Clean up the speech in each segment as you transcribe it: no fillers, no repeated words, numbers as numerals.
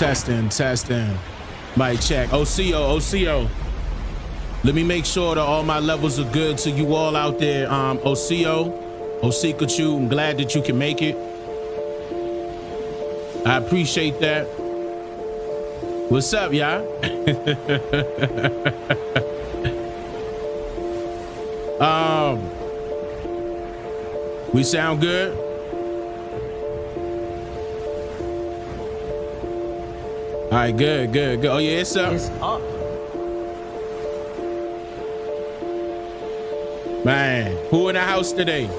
Testing. Mic check. OCO. Let me make sure that all my levels are good to you all out there. OCO, I'm glad that you can make it. I appreciate that. What's up, y'all? We sound good? All right, good. Oh yeah, it's up. It's up. Man, who in the house today?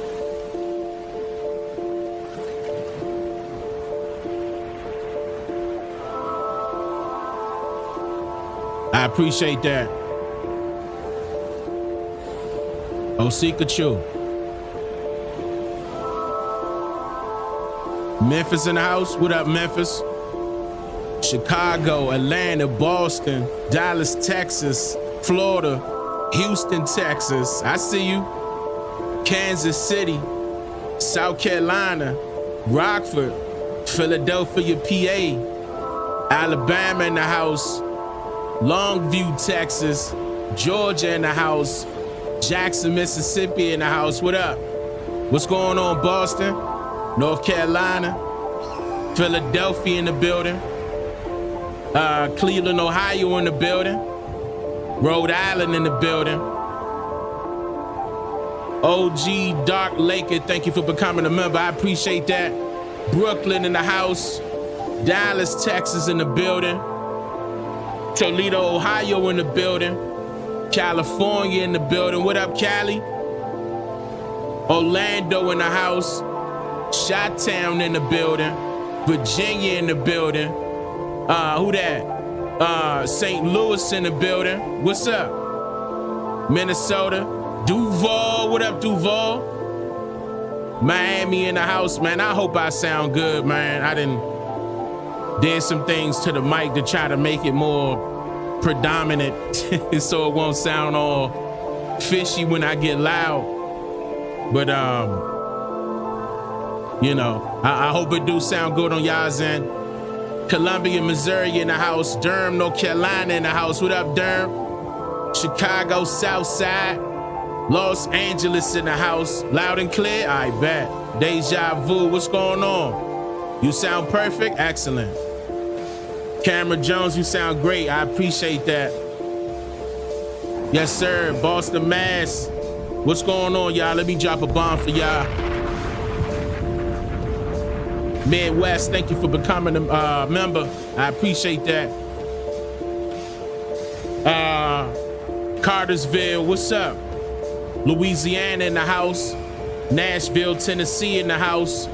I appreciate that. Osikachu. Memphis in the house? What up, Memphis? Chicago, Atlanta, Boston, Dallas, Texas, Florida, Houston, Texas. I see you. Kansas City, South Carolina, Rockford, Philadelphia, PA, Alabama in the house, Longview, Texas, Georgia in the house, Jackson, Mississippi in the house. What up? What's going on, Boston, North Carolina, Philadelphia in the building, Cleveland, Ohio in the building, Rhode Island in the building. OG Dark Laker, thank you for becoming a member. I appreciate that. Brooklyn in the house, Dallas, Texas in the building, Toledo, Ohio in the building, California in the building. What up, Cali? Orlando in the house, Chi-Town in the building, Virginia in the building. Who that? St. Louis in the building. What's up? Minnesota. Duval. What up, Duval? Miami in the house, man. I hope I sound good, man. I did some things to the mic to try to make it more predominant so it won't sound all fishy when I get loud. But you know, I hope it do sound good on y'all's end. Columbia, Missouri in the house. Durham, North Carolina in the house. What up, Durham? Chicago, South Side. Los Angeles in the house. Loud and clear? I bet. Deja vu, what's going on? You sound perfect? Excellent. Cameron Jones, you sound great. I appreciate that. Yes, sir. Boston, Mass. What's going on, y'all? Let me drop a bomb for y'all. Midwest, thank you for becoming a member. I appreciate that. Cartersville, what's up? Louisiana in the house. Nashville, Tennessee in the house.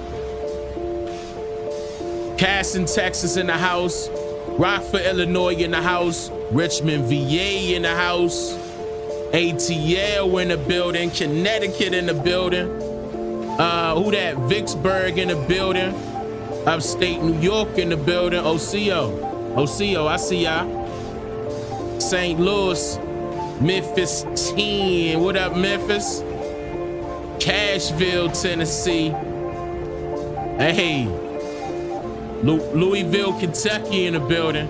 Casson, Texas in the house. Rockford, Illinois in the house. Richmond, VA in the house. ATL in the building. Connecticut in the building. Who that? Vicksburg in the building. Upstate New York in the building. OCO, I see y'all. St. Louis, Memphis 10. What up, Memphis? Cashville, Tennessee. Hey, Louisville, Kentucky in the building.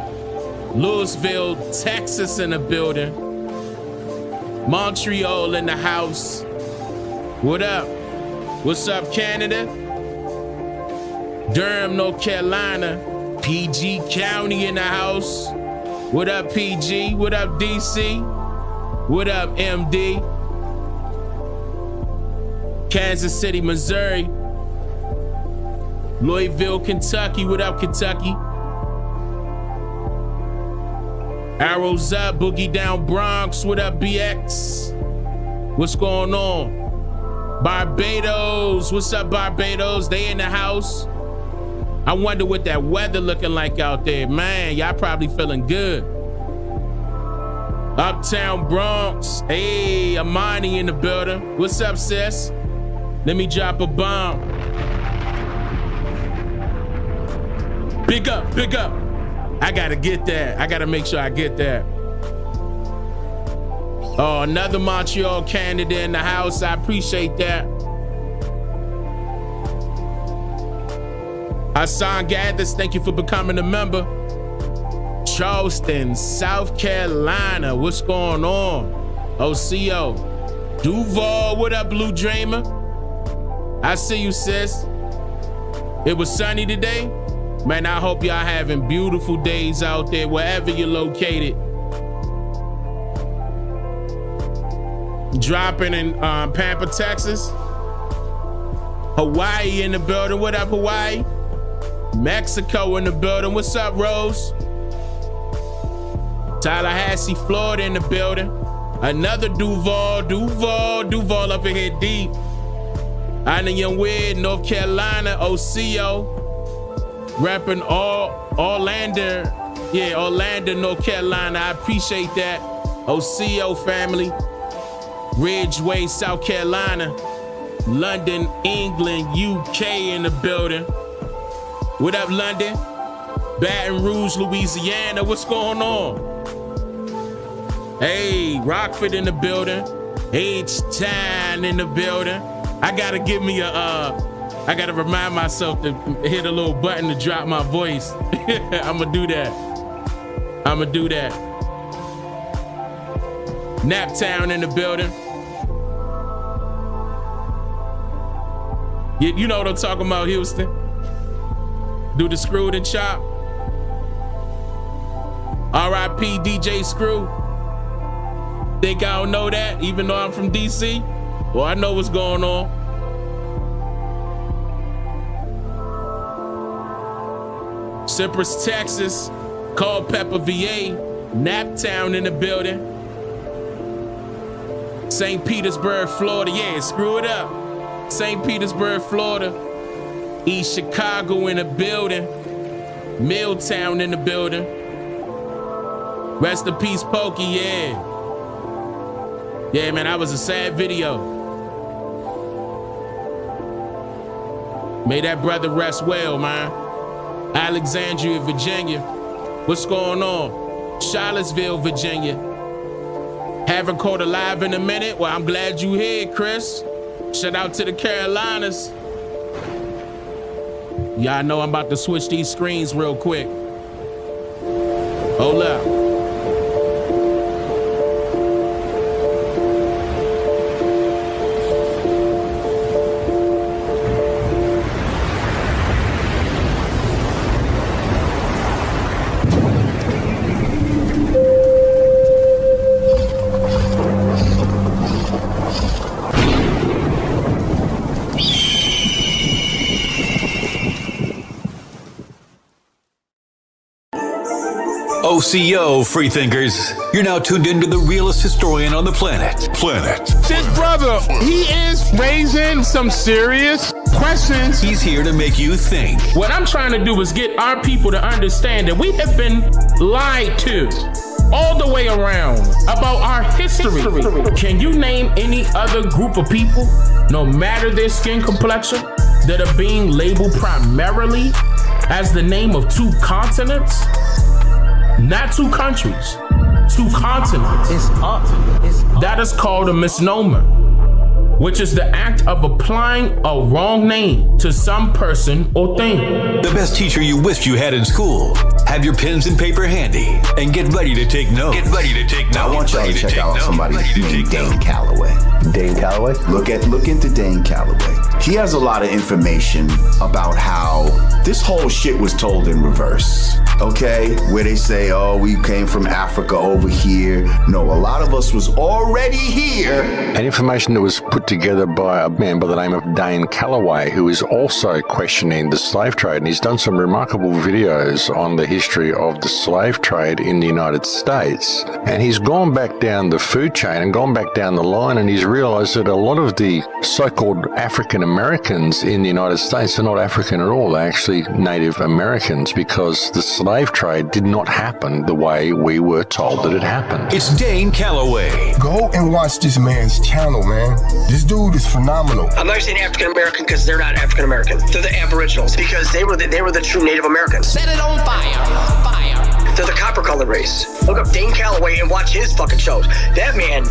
Louisville, Texas in the building. Montreal in the house. What up? What's up, Canada? Durham, North Carolina. PG County in the house. What up, PG? What up, DC? What up, MD? Kansas City, Missouri. Louisville, Kentucky. What up, Kentucky? Arrows up, Boogie Down Bronx. What up, BX? What's going on? Barbados. What's up, Barbados? They in the house. I wonder what that weather looking like out there. Man, y'all probably feeling good. Uptown Bronx. Hey, Amani in the building. What's up, sis? Let me drop a bomb. Big up, big up. I gotta get that. I gotta make sure I get that. Oh, another Montreal candidate in the house. I appreciate that. Hassan Gathers, thank you for becoming a member. Charleston, South Carolina. What's going on? OCO. Duval, what up, Blue Dreamer? I see you, sis. It was sunny today. Man, I hope y'all having beautiful days out there, wherever you're located. Dropping in Pampa, Texas. Hawaii in the building. What up, Hawaii? Mexico in the building. What's up, Rose? Tallahassee, Florida in the building. Another Duval up in here deep. Island Young Weird, North Carolina, OCO. Repping Orlando, North Carolina. I appreciate that. OCO family. Ridgeway, South Carolina. London, England, UK in the building. What up, London? Baton Rouge, Louisiana. What's going on? Hey, Rockford in the building. H-Town in the building. I gotta give me I gotta remind myself to hit a little button to drop my voice. I'ma do that. Naptown in the building. You know what I'm talking about, Houston? Do the Screwed and Chop. R.I.P. DJ Screw. Think I don't know that, even though I'm from DC? Well, I know what's going on. Cypress, Texas. Culpeper, VA. Naptown in the building. St. Petersburg, Florida. Yeah, screw it up. St. Petersburg, Florida. East Chicago in the building. Milltown in the building. Rest in peace, Pokey, yeah. Yeah, man, that was a sad video. May that brother rest well, man. Alexandria, Virginia. What's going on? Charlottesville, Virginia. Haven't caught a live in a minute. Well, I'm glad you here, Chris. Shout out to the Carolinas. Y'all know I'm about to switch these screens real quick. Hold up. OCO, freethinkers. You're now tuned into the realest historian on the planet. This brother, he is raising some serious questions. He's here to make you think. What I'm trying to do is get our people to understand that we have been lied to all the way around about our history. Can you name any other group of people, no matter their skin complexion, that are being labeled primarily as the name of two continents? Not two countries, two continents. It's up. That is called a misnomer, which is the act of applying a wrong name to some person or thing. The best teacher you wished you had in school. Have your pens and paper handy and get ready to take notes. I want y'all to check out somebody named Dane Calloway. Dane Calloway? Look into Dane Calloway. He has a lot of information about how this whole shit was told in reverse. Okay, where they say, oh, we came from Africa over here. No, a lot of us was already here. And information that was put together by a man by the name of Dane Calloway, who is also questioning the slave trade. And he's done some remarkable videos on the history of the slave trade in the United States. And he's gone back down the food chain and gone back down the line, and he's realized that a lot of the so-called African Americans in the United States are not African at all. They're actually Native Americans, because the slave trade did not happen the way we were told that it happened. It's Dane Calloway. Go and watch this man's channel, man. This dude is phenomenal. I'm not saying African American because they're not African American. They're the Aboriginals, because they were the true Native Americans. Set it on fire. They're the copper-colored race. Look up Dane Calloway and watch his fucking shows. That man,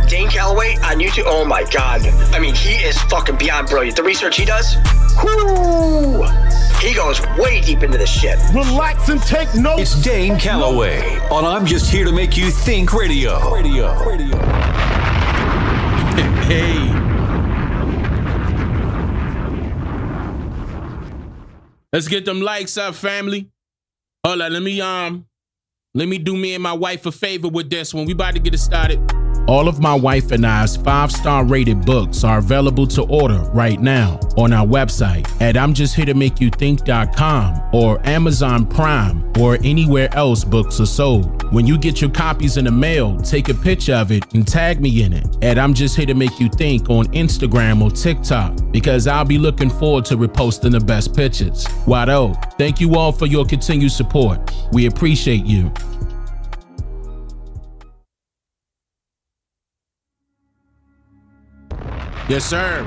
Dane Calloway on YouTube, oh my God. He is fucking beyond brilliant. The research he does, whoo, he goes way deep into this shit. Relax and take notes. It's Dane Calloway on I'm Just Here to Make You Think Radio. Hey. Let's get them likes up, family. Hold on, let me do me and my wife a favor with this one. We about to get it started. All of my wife and I's 5-star rated books are available to order right now on our website at I'mJustHereToMakeYouThink.com or Amazon Prime or anywhere else books are sold. When you get your copies in the mail, take a picture of it and tag me in it at I'm Just Here to Make You Think on Instagram or TikTok, because I'll be looking forward to reposting the best pictures. Wado, thank you all for your continued support. We appreciate you. Yes, sir.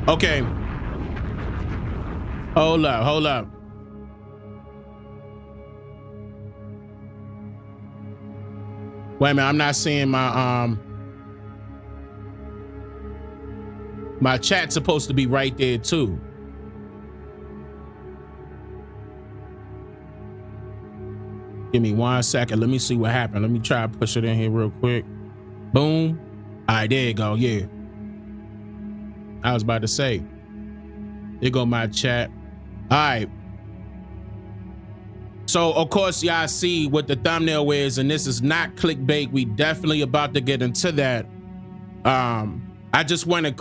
Okay. Hold up. Wait a minute, I'm not seeing my my chat's supposed to be right there too. Give me 1 second. Let me see what happened. Let me try to push it in here real quick. Boom. All right, there you go. Yeah. I was about to say, there go my chat. All right. So, of course, y'all see what the thumbnail is, and this is not clickbait. We definitely about to get into that. I just want to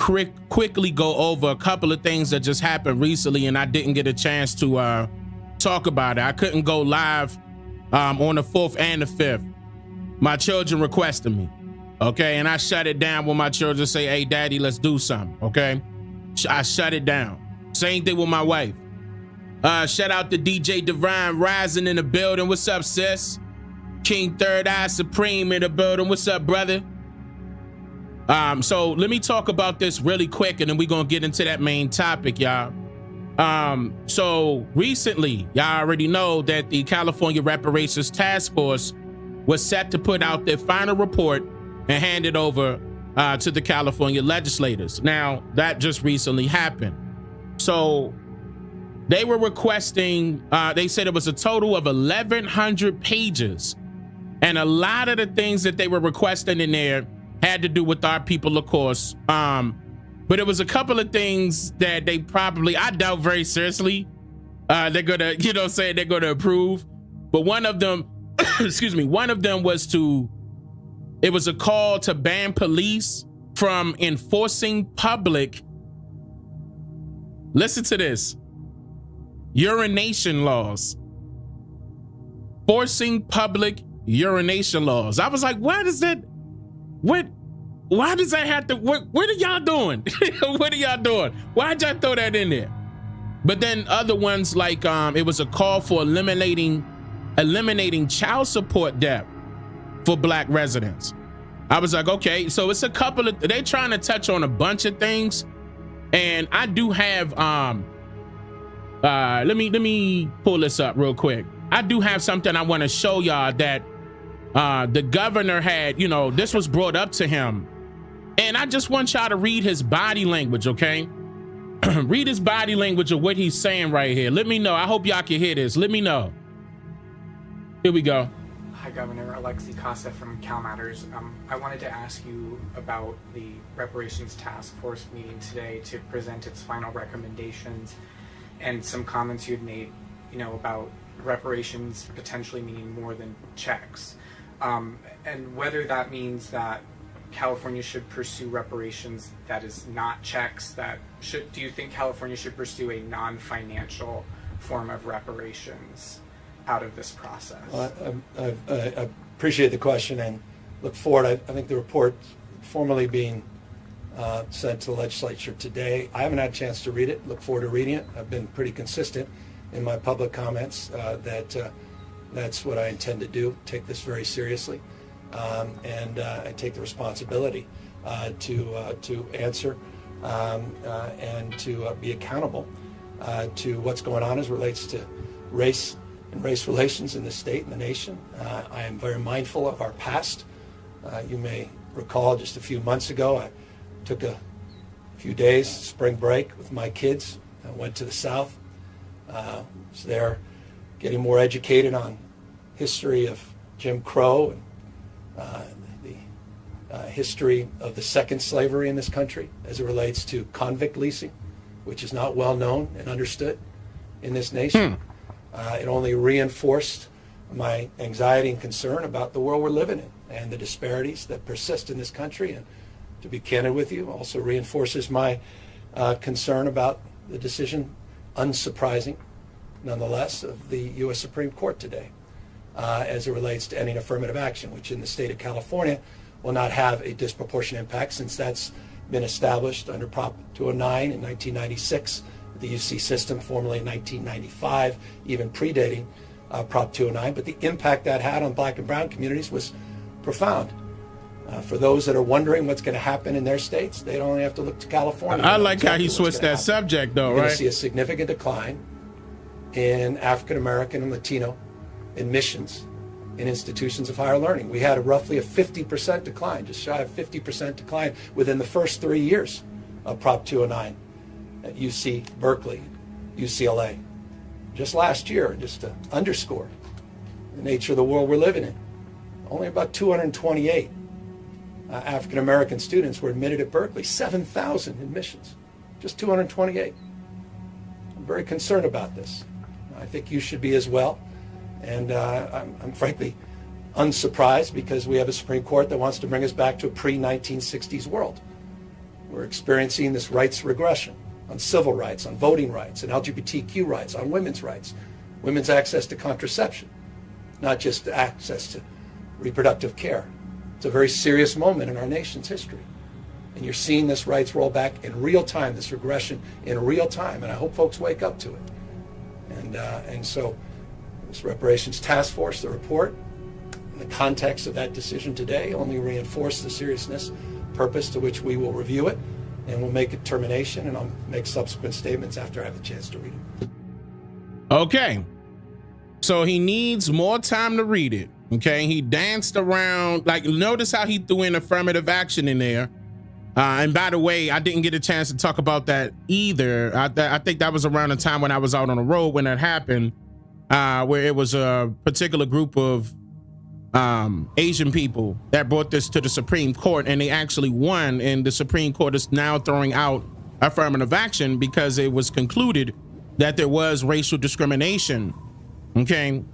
quickly go over a couple of things that just happened recently, and I didn't get a chance to talk about it. I couldn't go live on the 4th and the 5th. My children requested me. Okay, and I shut it down when my children say, hey, daddy, let's do something, okay? I shut it down. Same thing with my wife. Shout out to DJ Divine Rising in the building. What's up, sis? King Third Eye Supreme in the building. What's up, brother? So let me talk about this really quick, and then we're going to get into that main topic, y'all. So recently, y'all already know that the California Reparations Task Force was set to put out their final report and hand it over to the California legislators. Now, that just recently happened. So they were requesting, they said it was a total of 1,100 pages. And a lot of the things that they were requesting in there had to do with our people, of course. But it was a couple of things that they probably, I doubt very seriously, they're gonna, they're gonna approve. But one of them, excuse me, one of them was it was a call to ban police from enforcing public, listen to this, urination laws. Forcing public urination laws. I was like, why does that have to, what are y'all doing? What are y'all doing? Why'd y'all throw that in there? But then other ones like, it was a call for eliminating child support debt for Black residents. I was like, okay, so it's a couple of, they're trying to touch on a bunch of things. And I do have, let me pull this up real quick. I do have something I want to show y'all that the governor had, this was brought up to him. And I just want y'all to read his body language, okay? Read his body language of what he's saying right here. Let me know. I hope y'all can hear this. Let me know. Here we go. Hi, Governor. Alexi Casa from Cal Matters. I wanted to ask you about the Reparations Task Force meeting today to present its final recommendations and some comments you had made, about reparations potentially meaning more than checks, and whether that means that California should pursue reparations that is not checks. Do you think California should pursue a non-financial form of reparations out of this process? I appreciate the question and look forward. I think the report formally being sent to the legislature today. I haven't had a chance to read it. Look forward to reading it. I've been pretty consistent in my public comments that that's what I intend to do. Take this very seriously, and I take the responsibility to answer and to be accountable to what's going on as relates to race and race relations in the state and the nation. I am very mindful of our past. You may recall just a few months ago, I took a few days, spring break with my kids. I went to the South. Was there getting more educated on history of Jim Crow and the history of the second slavery in this country as it relates to convict leasing, which is not well known and understood in this nation. It only reinforced my anxiety and concern about the world we're living in and the disparities that persist in this country. And to be candid with you, also reinforces my concern about the decision, unsurprising nonetheless, of the U.S. Supreme Court today as it relates to ending affirmative action, which in the state of California will not have a disproportionate impact since that's been established under Prop 209 in 1996, the UC system, formerly in 1995, even predating Prop 209. But the impact that had on black and brown communities was profound. For those that are wondering what's going to happen in their states, they don't only have to look to California. I like how he switched that subject, though, You're right? going to see a significant decline in African American and Latino admissions in institutions of higher learning. We had roughly a 50% decline, just shy of 50% decline within the first 3 years of Prop 209 at UC Berkeley, UCLA. Just last year, just to underscore the nature of the world we're living in, only about 228 African American students were admitted at Berkeley, 7,000 admissions, just 228. I'm very concerned about this. I think you should be as well. And I'm frankly unsurprised because we have a Supreme Court that wants to bring us back to a pre-1960s world. We're experiencing this rights regression on civil rights, on voting rights, and LGBTQ rights, on women's rights, women's access to contraception, not just access to reproductive care. It's a very serious moment in our nation's history. And you're seeing this rights roll back in real time, this regression in real time, and I hope folks wake up to it. And so this reparations task force, the report, in the context of that decision today, only reinforced the seriousness, purpose to which we will review it, and we'll make a determination, and I'll make subsequent statements after I have a chance to read it. Okay. So he needs more time to read it. Okay. He danced around, like, notice how he threw in affirmative action in there. And by the way, I didn't get a chance to talk about that either. I think that was around the time when I was out on the road when that happened, where it was a particular group of Asian people that brought this to the Supreme Court, and they actually won. And the Supreme Court is now throwing out affirmative action because it was concluded that there was racial discrimination, okay,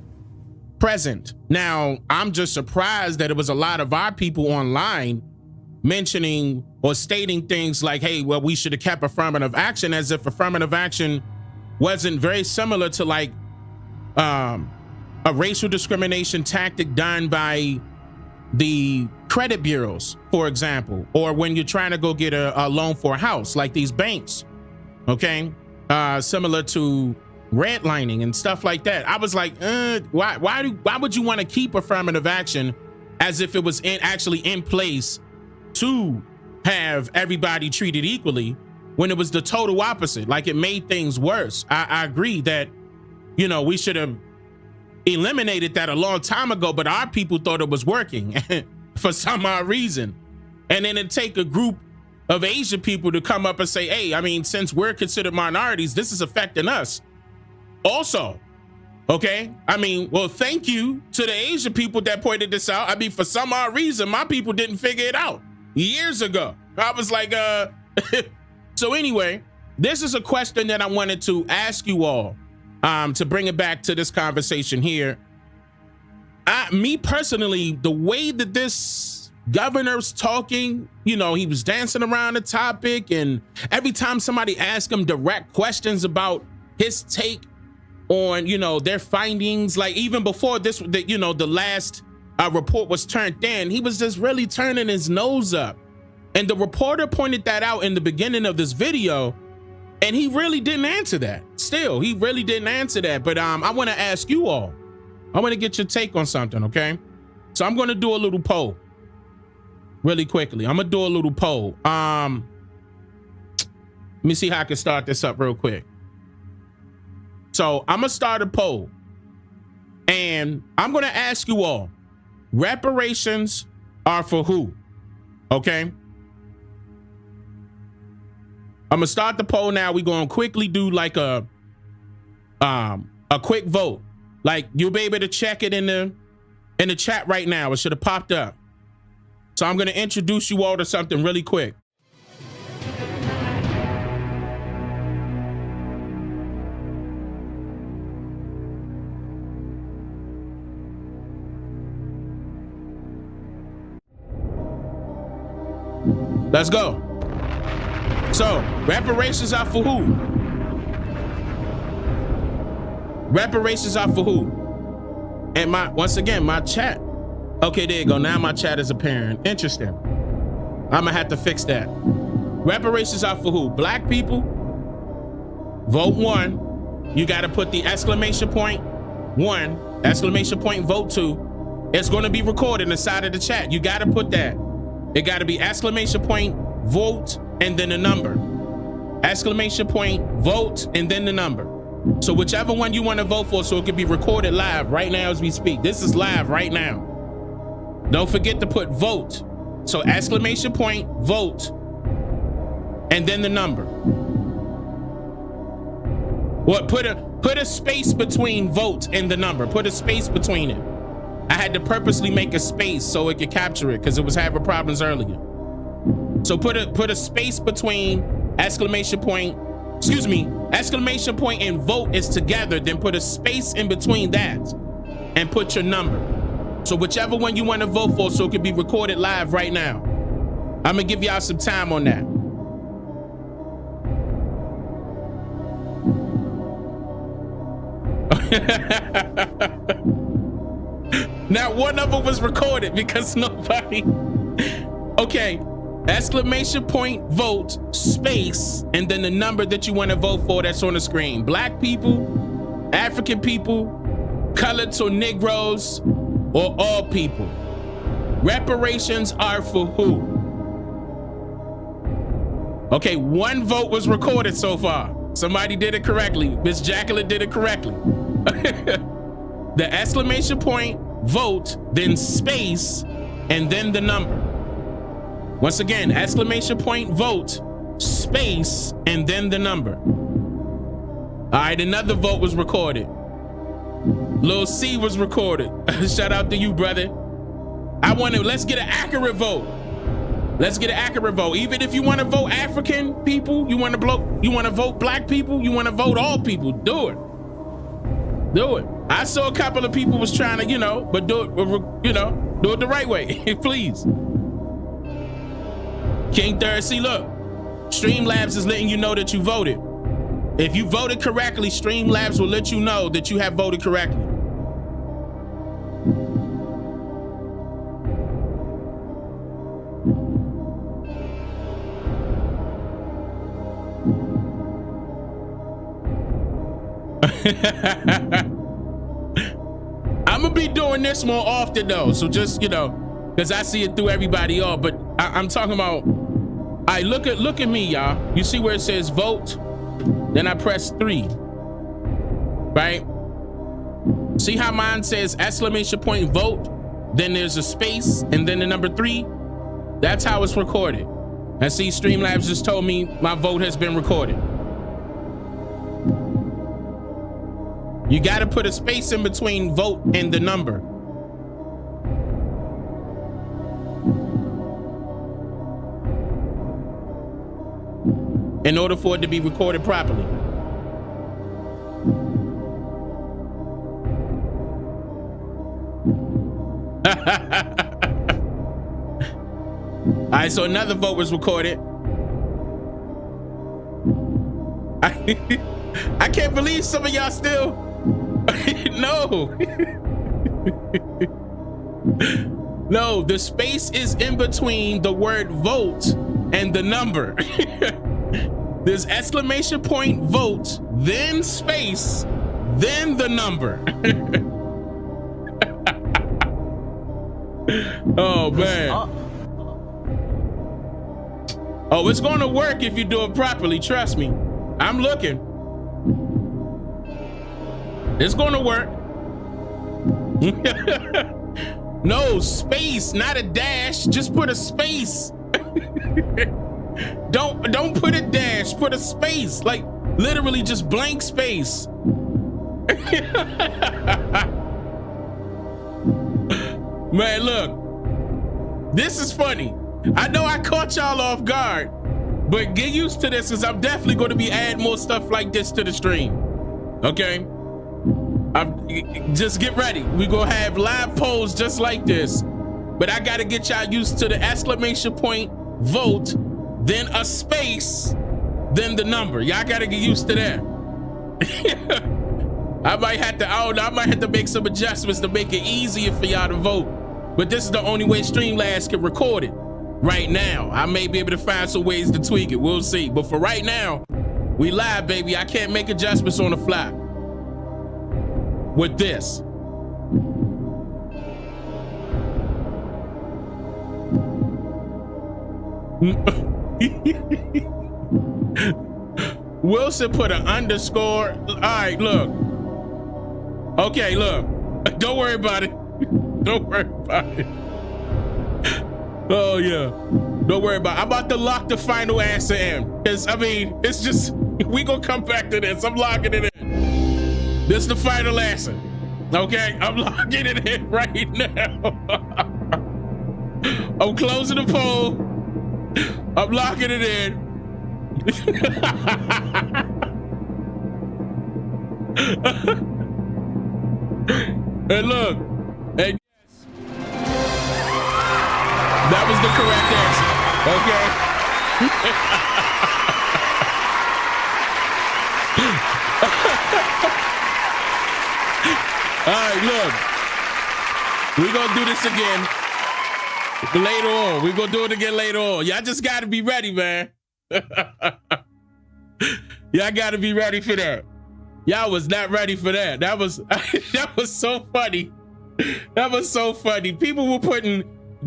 present. Now, I'm just surprised that it was a lot of our people online mentioning or stating things like, hey, well, we should have kept affirmative action, as if affirmative action wasn't very similar to like a racial discrimination tactic done by the credit bureaus, for example, or when you're trying to go get a loan for a house, like these banks, okay, similar to redlining and stuff like that. I was like, why would you want to keep affirmative action as if it was actually in place to have everybody treated equally, when it was the total opposite? Like, it made things worse. I agree that, you know, we should have eliminated that a long time ago, but our people thought it was working for some odd reason. And then it take a group of Asian people to come up and say, hey, I mean, since we're considered minorities, this is affecting us also. Okay. I mean, well, thank you to the Asian people that pointed this out. I mean, for some odd reason, my people didn't figure it out years ago. I was like, so anyway, this is a question that I wanted to ask you all, to bring it back to this conversation here. Me personally, the way that this governor's talking, you know, he was dancing around the topic, and every time somebody asked him direct questions about his take on, you know, their findings, like even before this, you know, the last report was turned in, he was just really turning his nose up. And the reporter pointed that out in the beginning of this video, and he really didn't answer that. Still, he really didn't answer that. But I want to ask you all, I want to get your take on something, okay? So I'm going to do a little poll really quickly. I'm going to do a little poll. Let me see how I can start this up real quick. So I'm going to start a poll, and I'm going to ask you all, reparations are for who? Okay. I'm gonna start the poll now. We're gonna quickly do like a quick vote. Like you'll be able to check it in the chat right now. It should have popped up. So I'm gonna introduce you all to something really quick. Let's go. So, reparations are for who? Reparations are for who? And once again, my chat. Okay, there you go. Now my chat is apparent. Interesting. I'm gonna have to fix that. Reparations are for who? Black people. Vote 1. You gotta put the exclamation point 1, exclamation point vote 2. It's gonna be recorded inside of the chat. You gotta put that. It gotta be exclamation point vote and then the number. Exclamation point vote and then the number. So whichever one you want to vote for, so it can be recorded live right now as we speak. This is live right now. Don't forget to put vote. So exclamation point vote and then the number. What? Put a space between vote and the number. Put a space between it. I had to purposely make a space so it could capture it because it was having problems earlier. So put a space between exclamation point, exclamation point and vote is together, then put a space in between that and put your number. So whichever one you want to vote for, so it can be recorded live right now. I'm gonna give y'all some time on that. Now one of them was recorded because nobody. Okay, exclamation point vote space and then the number that you want to vote for that's on the screen. Black people, African people, colored or Negroes, or all people. Reparations are for who? Okay, 1 vote was recorded so far. Somebody did it correctly. Miss Jacqueline did it correctly. The exclamation point vote, then space, and then the number. Once again, exclamation point vote, space, and then the number. All right, another vote was recorded. Lil C was recorded. Shout out to you, brother. Let's get an accurate vote. Let's get an accurate vote. Even if you want to vote African people, you want to vote black people, you want to vote all people, do it. Do it. I saw a couple of people was trying to, but do it the right way, please. King Third, see, look, Streamlabs is letting you know that you voted. If you voted correctly, Streamlabs will let you know that you have voted correctly. I'm gonna be doing this more often though, so just because I see it through everybody else. But I'm talking about. All right, look at me, y'all. You see where it says vote? Then I press 3. Right? See how mine says exclamation point vote? Then there's a space and then the number 3. That's how it's recorded. And see, Streamlabs just told me my vote has been recorded. You got to put a space in between vote and the number. In order for it to be recorded properly. All right, so another vote was recorded. I can't believe some of y'all still. No. No, the space is in between the word vote and the number. There's exclamation point vote, then space, then the number. Oh, man. Oh, it's going to work if you do it properly. Trust me. I'm looking. It's going to work. No, space, not a dash. Just put a space. Don't put a dash. with a space, like literally just blank space. Man, look, this is funny. I know I caught y'all off guard, but get used to this, because I'm definitely going to be adding more stuff like this to the stream. Okay? Just get ready. We're going to have live polls just like this, but I got to get y'all used to the exclamation point, vote, then a space, then the number. Y'all got to get used to that. I might have to make some adjustments to make it easier for y'all to vote. But this is the only way Streamlabs can record it right now. I may be able to find some ways to tweak it. We'll see. But for right now, we live, baby. I can't make adjustments on the fly with this. Wilson put an underscore. All right, look. Okay, look. Don't worry about it. Don't worry about it. Oh, yeah. Don't worry about it. I'm about to lock the final answer in. Because, I mean, it's just, we gonna come back to this. I'm locking it in. This is the final answer. Okay? I'm locking it in right now. I'm closing the poll. I'm locking it in. And look, and yes, that was the correct answer. Okay. All right, look, we're gonna do this again later on. We're gonna do it again later on. Y'all just gotta be ready, man. Y'all gotta be ready for that. Y'all was not ready for that. That was so funny. That was so funny. People were putting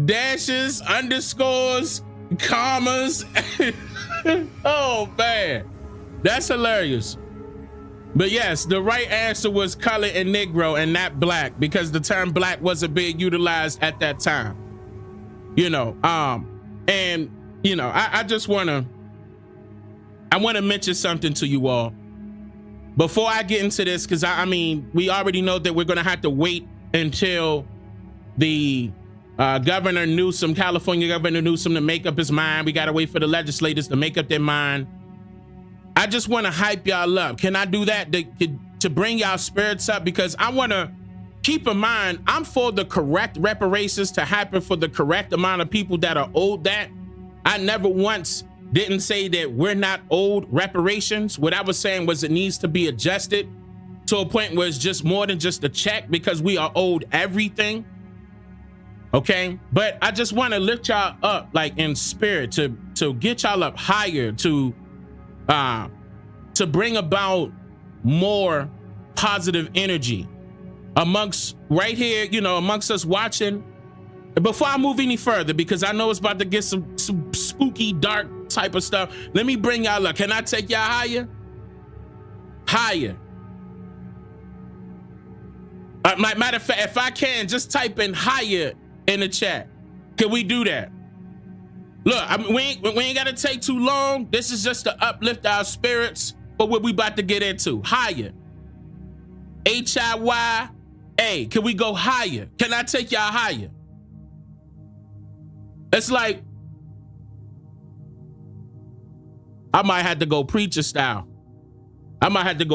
dashes, underscores, commas. Oh man, that's hilarious. But yes, the right answer was color and Negro and not black, because the term black wasn't being utilized at that time. You know, and you know, I want to mention something to you all before I get into this, because I mean, we already know that we're going to have to wait until the California Governor Newsom to make up his mind. We got to wait for the legislators to make up their mind. I just want to hype y'all up. Can I do that to bring y'all spirits up? Because I want to keep in mind, I'm for the correct reparations to happen for the correct amount of people that are owed that. I never once didn't say that we're not owed reparations. What I was saying was it needs to be adjusted to a point where it's just more than just a check, because we are owed everything. Okay, but I just want to lift y'all up, like in spirit, to get y'all up higher, to bring about more positive energy amongst right here, you know, amongst us watching. Before I move any further, because I know it's about to get some spooky, dark type of stuff, let me bring y'all up. Can I take y'all higher? Higher. Matter of fact, if I can, just type in higher in the chat. Can we do that? Look, I mean, we ain't got to take too long. This is just to uplift our spirits for what we about to get into. Higher. H-I-Y-A. Can we go higher? Can I take y'all higher? It's like, I might have to go preacher style. Do I have the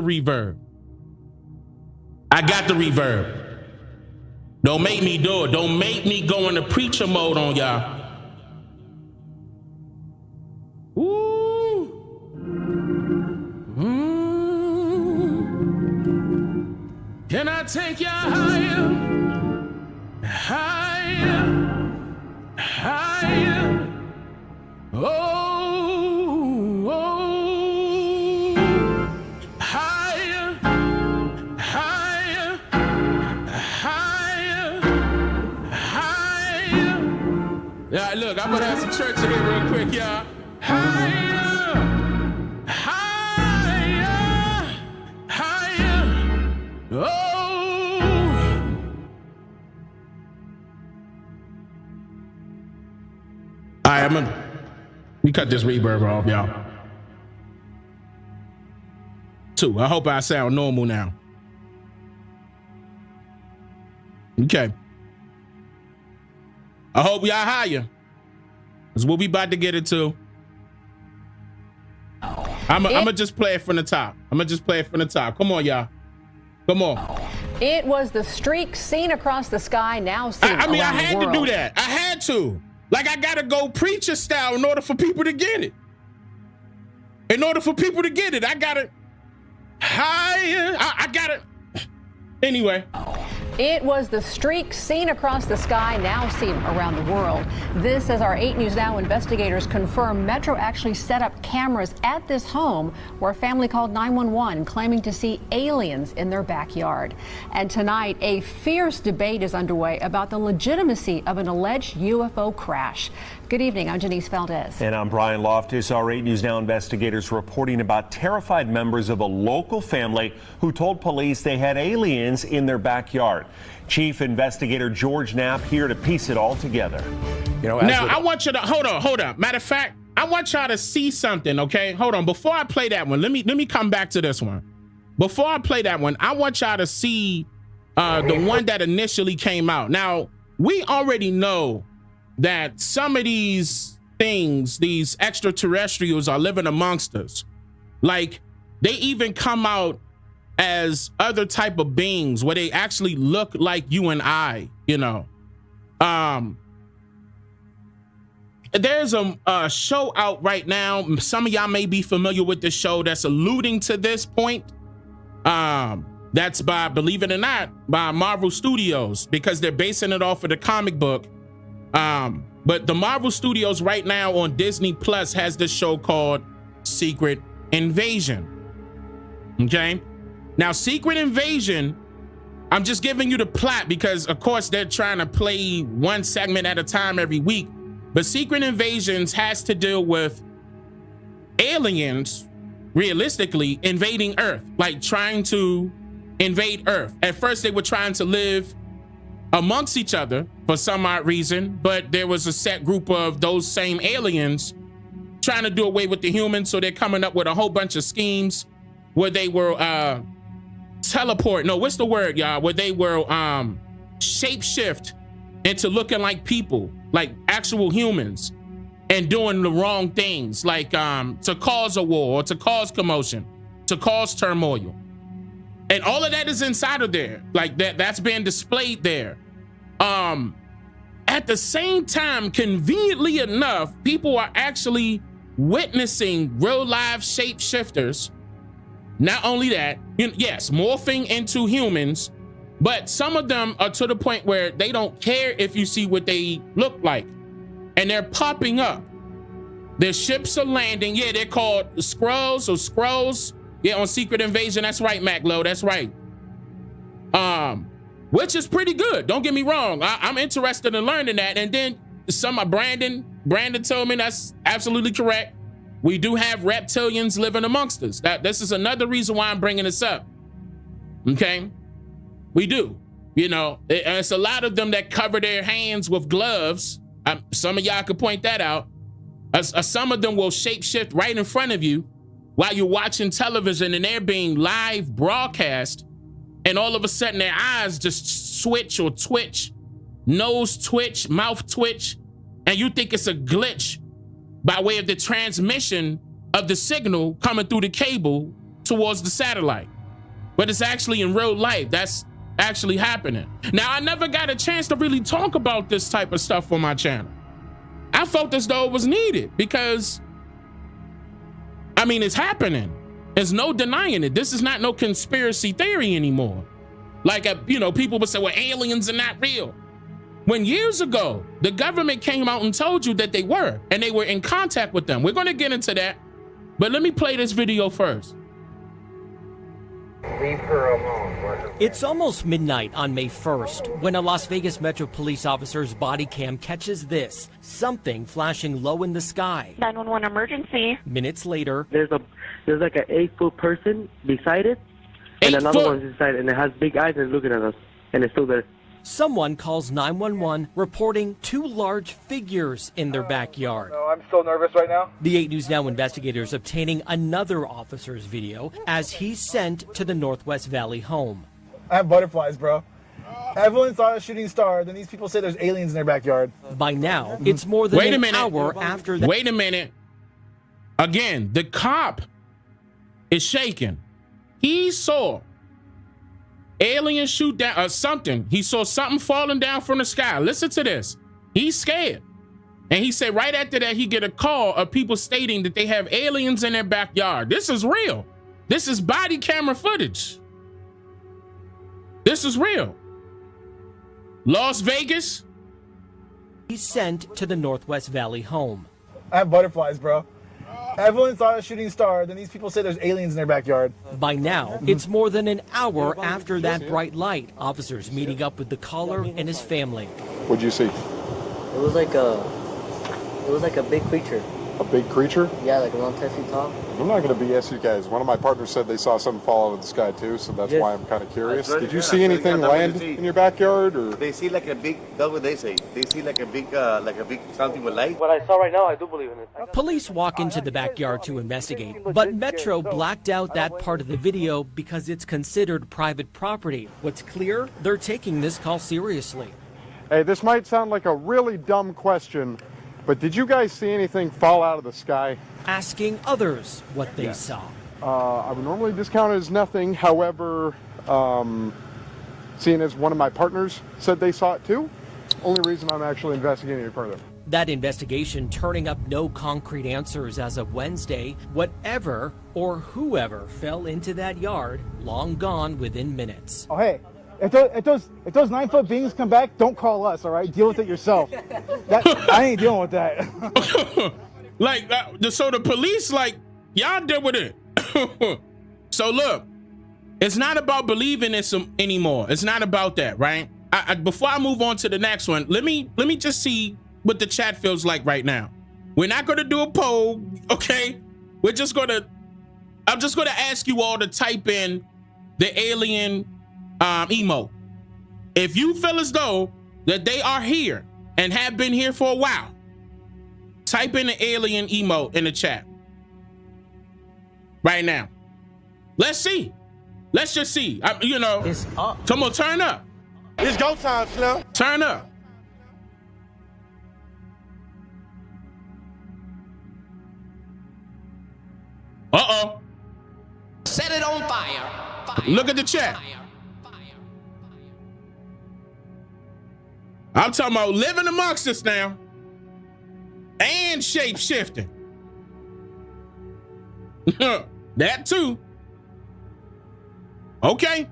reverb? I got the reverb. Don't make me do it. Don't make me go into preacher mode on y'all. Ooh. Can I take y'all higher? Higher. Higher. Oh, oh. Higher. Higher. Higher. Higher. Yeah, look, I'm gonna have some church in here real quick, y'all. Higher. Higher. Higher. Oh. We cut this reverb off, y'all. 2. I hope I sound normal now. Okay. I hope y'all higher. That's what we about to get into. I'm gonna just play it from the top. Come on, y'all. Come on. It was the streak seen across the sky, now seen I mean, I around the had world. to do that. I had to. Like, I gotta go preacher style in order for people to get it. I gotta higher. I gotta. Anyway. It was the streak seen across the sky, now seen around the world. This, as our 8 News Now investigators confirm Metro actually set up cameras at this home where a family called 911 claiming to see aliens in their backyard. And tonight, a fierce debate is underway about the legitimacy of an alleged UFO crash. Good evening, I'm Janice Valdez. And I'm Brian Loftus. Our 8 News Now investigators reporting about terrified members of a local family who told police they had aliens in their backyard. Chief Investigator George Knapp here to piece it all together. Now, I want you to hold on. Matter of fact, I want y'all to see something, okay? Hold on. Before I play that one, let me come back to this one. Before I play that one, I want y'all to see the one that initially came out. Now, we already know that some of these things, these extraterrestrials, are living amongst us. Like, they even come out as other type of beings where they actually look like you and I, you know. There's a show out right now. Some of y'all may be familiar with this show that's alluding to this point. That's by, believe it or not, by Marvel Studios, because they're basing it off of the comic book. But the Marvel Studios right now on Disney Plus has this show called Secret Invasion. Okay? Now, Secret Invasion, I'm just giving you the plot because, of course, they're trying to play one segment at a time every week. But Secret Invasions has to deal with aliens, realistically, invading Earth, like trying to invade Earth. At first, they were trying to live amongst each other for some odd reason, but there was a set group of those same aliens trying to do away with the humans, so they're coming up with a whole bunch of schemes where they were teleport, no, what's the word, y'all? Where they were shapeshift into looking like people, like actual humans, and doing the wrong things, like to cause a war or to cause commotion, to cause turmoil. And all of that is inside of there. Like that's being displayed there. At the same time, conveniently enough, people are actually witnessing real live shapeshifters. Not only that, yes, morphing into humans, but some of them are to the point where they don't care if you see what they look like. And they're popping up. Their ships are landing. Yeah, they're called Skrulls or Skrulls. Yeah, on Secret Invasion. That's right, Mac Low. That's right. Which is pretty good. Don't get me wrong. I'm interested in learning that. And then Brandon told me that's absolutely correct. We do have reptilians living amongst us. This is another reason why I'm bringing this up. Okay? We do. You know, it's a lot of them that cover their hands with gloves. Some of y'all could point that out. Some of them will shapeshift right in front of you while you're watching television and they're being live broadcast, and all of a sudden their eyes just switch or twitch, nose twitch, mouth twitch, and you think it's a glitch by way of the transmission of the signal coming through the cable towards the satellite. But it's actually in real life. That's actually happening. Now, I never got a chance to really talk about this type of stuff on my channel. I felt as though it was needed because, I mean, it's happening. There's no denying it. This is not no conspiracy theory anymore. Like, people would say, well, aliens are not real. When years ago, the government came out and told you that they were, and they were in contact with them. We're going to get into that, but let me play this video first. Leave her alone. It's almost midnight on May 1st when a Las Vegas Metro police officer's body cam catches this, something flashing low in the sky. 911 emergency. Minutes later, there's like an 8-foot person beside it, and another one's inside, and it has big eyes and looking at us, and it's still there. Someone calls 911 reporting 2 large figures in their backyard. No, I'm so nervous right now. The 8 News Now investigators obtaining another officer's video as he's sent to the Northwest Valley home. I have butterflies, bro. Everyone saw a shooting star, then these people say there's aliens in their backyard. By now, it's more than an hour after that. Wait a minute. Again, the cop is shaking. He saw aliens shoot down or something. He saw something falling down from the sky. Listen to this. He's scared. And he said right after that, he get a call of people stating that they have aliens in their backyard. This is real. This is body camera footage. This is real. Las Vegas. He's sent to the Northwest Valley home. I have butterflies, bro. Everyone saw a shooting star, then these people say there's aliens in their backyard. By now, it's more than an hour after that bright light. Officers meeting up with the caller and his family. What'd you see? It was like a big creature. A big creature? Yeah, like around 10 feet tall. I'm not going to BS you guys. One of my partners said they saw something fall out of the sky too, so that's why I'm kind of curious. Did you see anything land in your backyard, or? They see like a big, that's what they say. They see like a big something with light. What I saw right now, I do believe in it. Police walk into the backyard to investigate, but Metro blacked out that part of the video because it's considered private property. What's clear, they're taking this call seriously. Hey, this might sound like a really dumb question, but did you guys see anything fall out of the sky? Asking others what they saw. I would normally discount it as nothing. However, seeing as one of my partners said they saw it too, only reason I'm actually investigating it further. That investigation turning up no concrete answers as of Wednesday. Whatever or whoever fell into that yard, long gone within minutes. Oh, hey. If those 9-foot beings come back, don't call us, all right? Deal with it yourself. I ain't dealing with that. So the police, y'all deal with it. So look, it's not about believing in some anymore. It's not about that, right? Before I move on to the next one, let me just see what the chat feels like right now. We're not gonna do a poll, okay? I'm just gonna ask you all to type in the alien emote. If you feel as though that they are here and have been here for a while, type in the alien emote in the chat right now. Let's see. Let's just see. It's up. Come on, turn up. It's go time, Slim. Turn up. Uh-oh. Set it on fire. Look at the chat. I'm talking about living amongst us now and shape shifting. That too. Okay.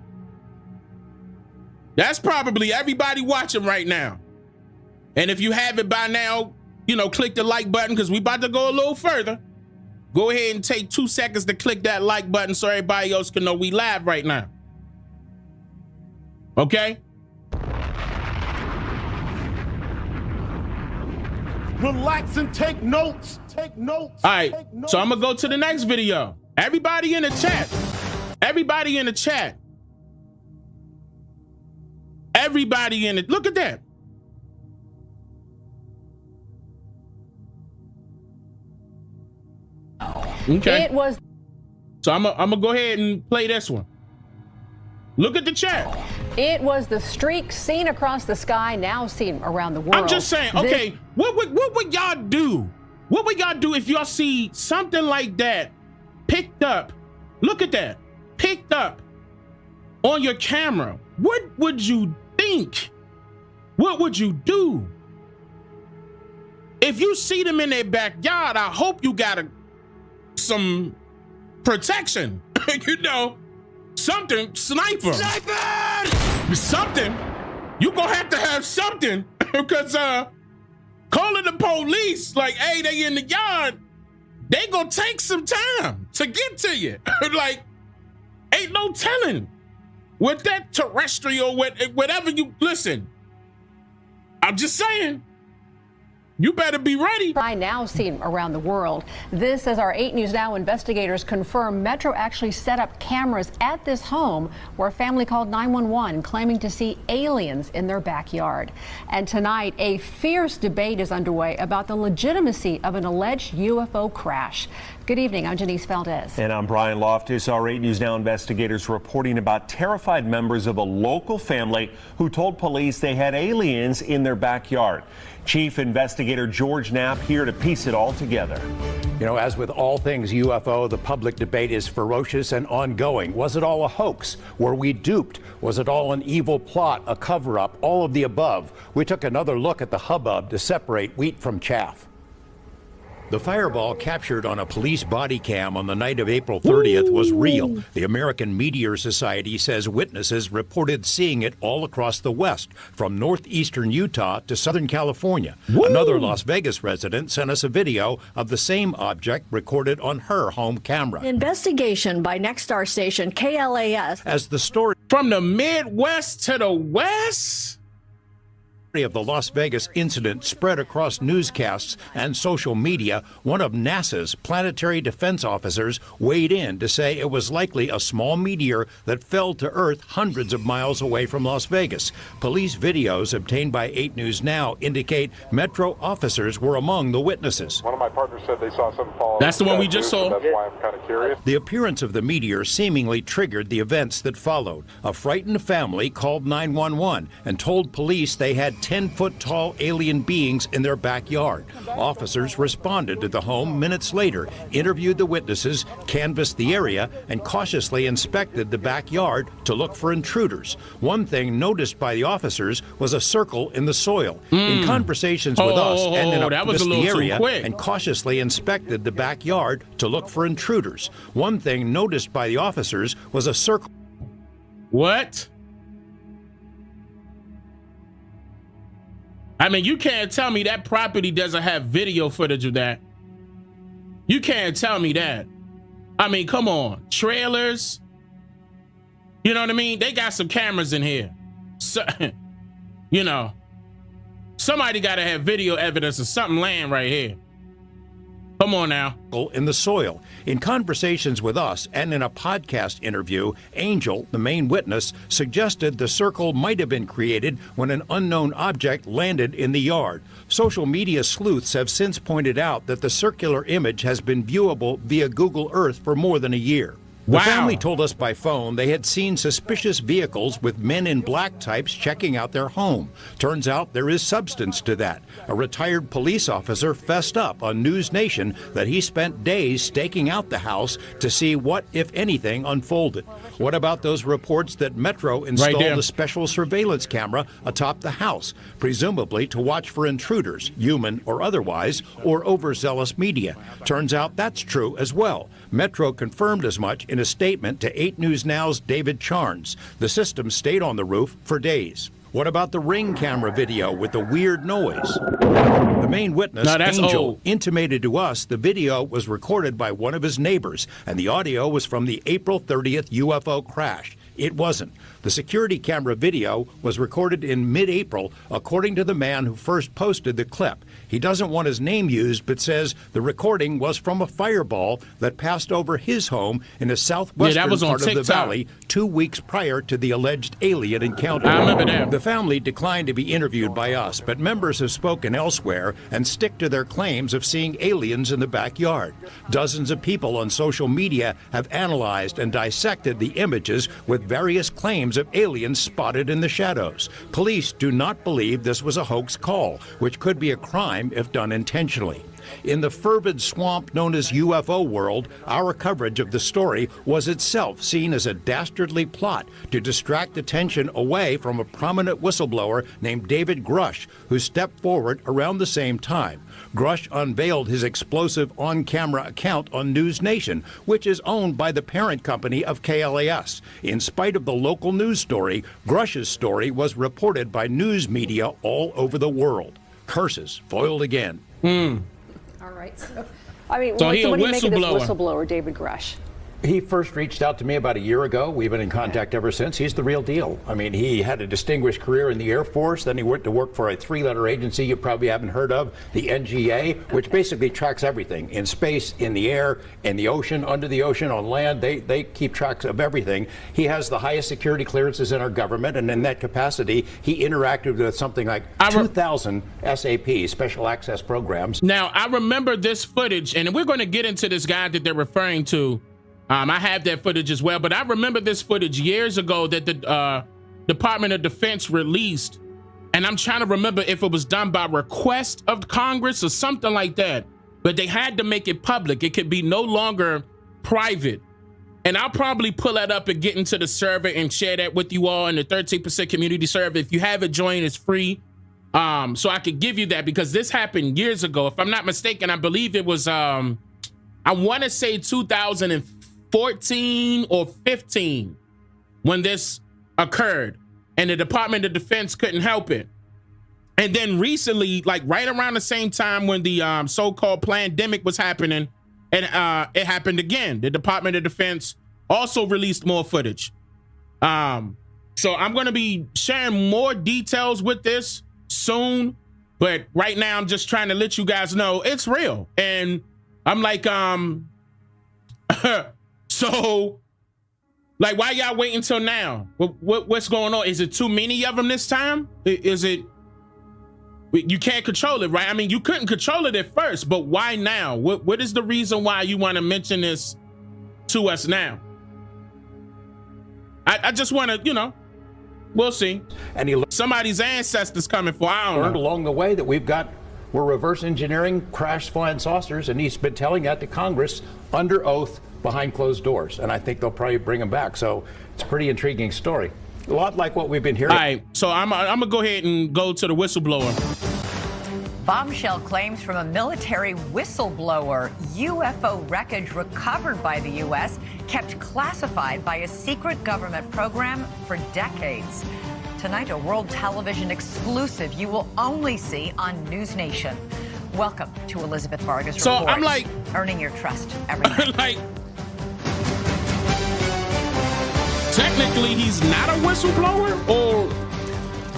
That's probably everybody watching right now. And if you have it by now, click the like button because we about to go a little further. Go ahead and take 2 seconds to click that like button so everybody else can know we live right now. Okay? Relax and take notes. Take notes. All right. So I'm going to go to the next video. Everybody in the chat. Everybody in the chat. Everybody in it. Look at that. Okay. It was. So I'm gonna go ahead and play this one. Look at the chat. It was the streak seen across the sky, now seen around the world. I'm just saying, okay, what would y'all do? What would y'all do if y'all see something like that picked up? Look at that, picked up on your camera. What would you think? What would you do? If you see them in their backyard, I hope you got some protection. Something, sniper. Something. You gonna have to have something because calling the police hey, they in the yard, they gonna take some time to get to you. Ain't no telling with that terrestrial, whatever you listen. I'm just saying. You better be ready. By now seen around the world. This as our 8 News Now investigators confirm Metro actually set up cameras at this home where a family called 911 claiming to see aliens in their backyard. And tonight, a fierce debate is underway about the legitimacy of an alleged UFO crash. Good evening, I'm Janice Valdez. And I'm Brian Loftus. Our 8 News Now investigators reporting about terrified members of a local family who told police they had aliens in their backyard. Chief Investigator George Knapp here to piece it all together. You know, as with all things UFO, the public debate is ferocious and ongoing. Was it all a hoax? Were we duped? Was it all an evil plot, a cover-up, all of the above? We took another look at the hubbub to separate wheat from chaff. The fireball captured on a police body cam on the night of April 30th was real. The American Meteor Society says witnesses reported seeing it all across the West, from northeastern Utah to Southern California. Another Las Vegas resident sent us a video of the same object recorded on her home camera. Investigation by Nexstar station KLAS. As the story from the Midwest to the West of the Las Vegas incident spread across newscasts and social media, one of NASA's planetary defense officers weighed in to say it was likely a small meteor that fell to Earth hundreds of miles away from Las Vegas. Police videos obtained by 8 News Now indicate Metro officers were among the witnesses. One of my partners said they saw something fall. That's the one we just saw. That's why I'm kind of curious. The appearance of the meteor seemingly triggered the events that followed. A frightened family called 911 and told police they had 10-foot-tall alien beings in their backyard. Officers responded to the home minutes later, interviewed the witnesses, canvassed the area, and cautiously inspected the backyard to look for intruders. One thing noticed by the officers was a circle in the soil. In conversations with us, ended up canvassed the area and cautiously inspected the backyard to look for intruders. One thing noticed by the officers was a circle. What? I mean, you can't tell me that property doesn't have video footage of that. You can't tell me that. I mean, come on. Trailers. You know what I mean? They got some cameras in here. So, you know, somebody got to have video evidence of something laying right here. Come on now. In the soil. In conversations with us and in a podcast interview, Angel, the main witness, suggested the circle might have been created when an unknown object landed in the yard. Social media sleuths have since pointed out that the circular image has been viewable via Google Earth for more than a year. The family told us by phone they had seen suspicious vehicles with men in black types checking out their home. Turns out there is substance to that. A retired police officer fessed up on News Nation that he spent days staking out the house to see what, if anything, unfolded. What about those reports that Metro installed a special surveillance camera atop the house, presumably to watch for intruders, human or otherwise, or overzealous media? Turns out that's true as well. Metro confirmed as much in a statement to 8 News Now's David Charnes. The system stayed on the roof for days. What about the Ring camera video with the weird noise? The main witness, Angel, intimated to us the video was recorded by one of his neighbors, and the audio was from the April 30th UFO crash. It wasn't. The security camera video was recorded in mid-April, according to the man who first posted the clip. He doesn't want his name used, but says the recording was from a fireball that passed over his home in the southwestern part of the valley 2 weeks prior to the alleged alien encounter. I remember that. The family declined to be interviewed by us, but members have spoken elsewhere and stick to their claims of seeing aliens in the backyard. Dozens of people on social media have analyzed and dissected the images with various claims of aliens spotted in the shadows. Police do not believe this was a hoax call, which could be a crime if done intentionally. In the fervid swamp known as UFO world, our coverage of the story was itself seen as a dastardly plot to distract attention away from a prominent whistleblower named David Grush, who stepped forward around the same time. Grush unveiled his explosive on-camera account on News Nation, which is owned by the parent company of KLAS. In spite of the local news story, Grush's story was reported by news media all over the world. Curses foiled again. All right. So, I mean, so what do you make of this whistleblower. whistleblower, David Grush? He first reached out to me about a year ago. We've been in contact ever since. He's the real deal. I mean, he had a distinguished career in the Air Force. Then he went to work for a 3-letter agency you probably haven't heard of, the NGA, which basically tracks everything in space, in the air, in the ocean, under the ocean, on land. They keep tracks of everything. He has the highest security clearances in our government, and in that capacity, he interacted with something like 2,000 SAP, Special Access Programs. Now, I remember this footage, and we're going to get into this guy that they're referring to. I have that footage as well, but I remember this footage years ago that the Department of Defense released, and I'm trying to remember if it was done by request of Congress or something like that, but they had to make it public. It could be no longer private. And I'll probably pull that up and get into the server and share that with you all in the 13% community server. If you haven't joined, it's free. So I could give you that because this happened years ago. If I'm not mistaken, I believe it was, I want to say 2014 or 15 when this occurred, and the Department of Defense couldn't help it. And then recently, like right around the same time when the so-called pandemic was happening, and it happened again. The Department of Defense also released more footage. So I'm going to be sharing more details with this soon, but right now I'm just trying to let you guys know it's real. And I'm like, so, like, why y'all waiting until now? What's going on? Is it too many of them this time? Is it, you can't control it, right? I mean, you couldn't control it at first, but why now? What is the reason why you want to mention this to us now? I just want to, you know, we'll see. And he somebody's ancestors coming for, I don't learned know. along the way that we're reverse engineering crash flying saucers, and he's been telling that to Congress under oath behind closed doors, and I think they'll probably bring him back. So it's a pretty intriguing story. A lot like what we've been hearing. All right, so I'm gonna go ahead and go to the whistleblower. Bombshell claims from a military whistleblower. UFO wreckage recovered by the U.S. kept classified by a secret government program for decades. Tonight, a world television exclusive you will only see on News Nation. Welcome to Elizabeth Vargas So Report. I'm like, earning your trust every night. Like, technically, he's not a whistleblower, or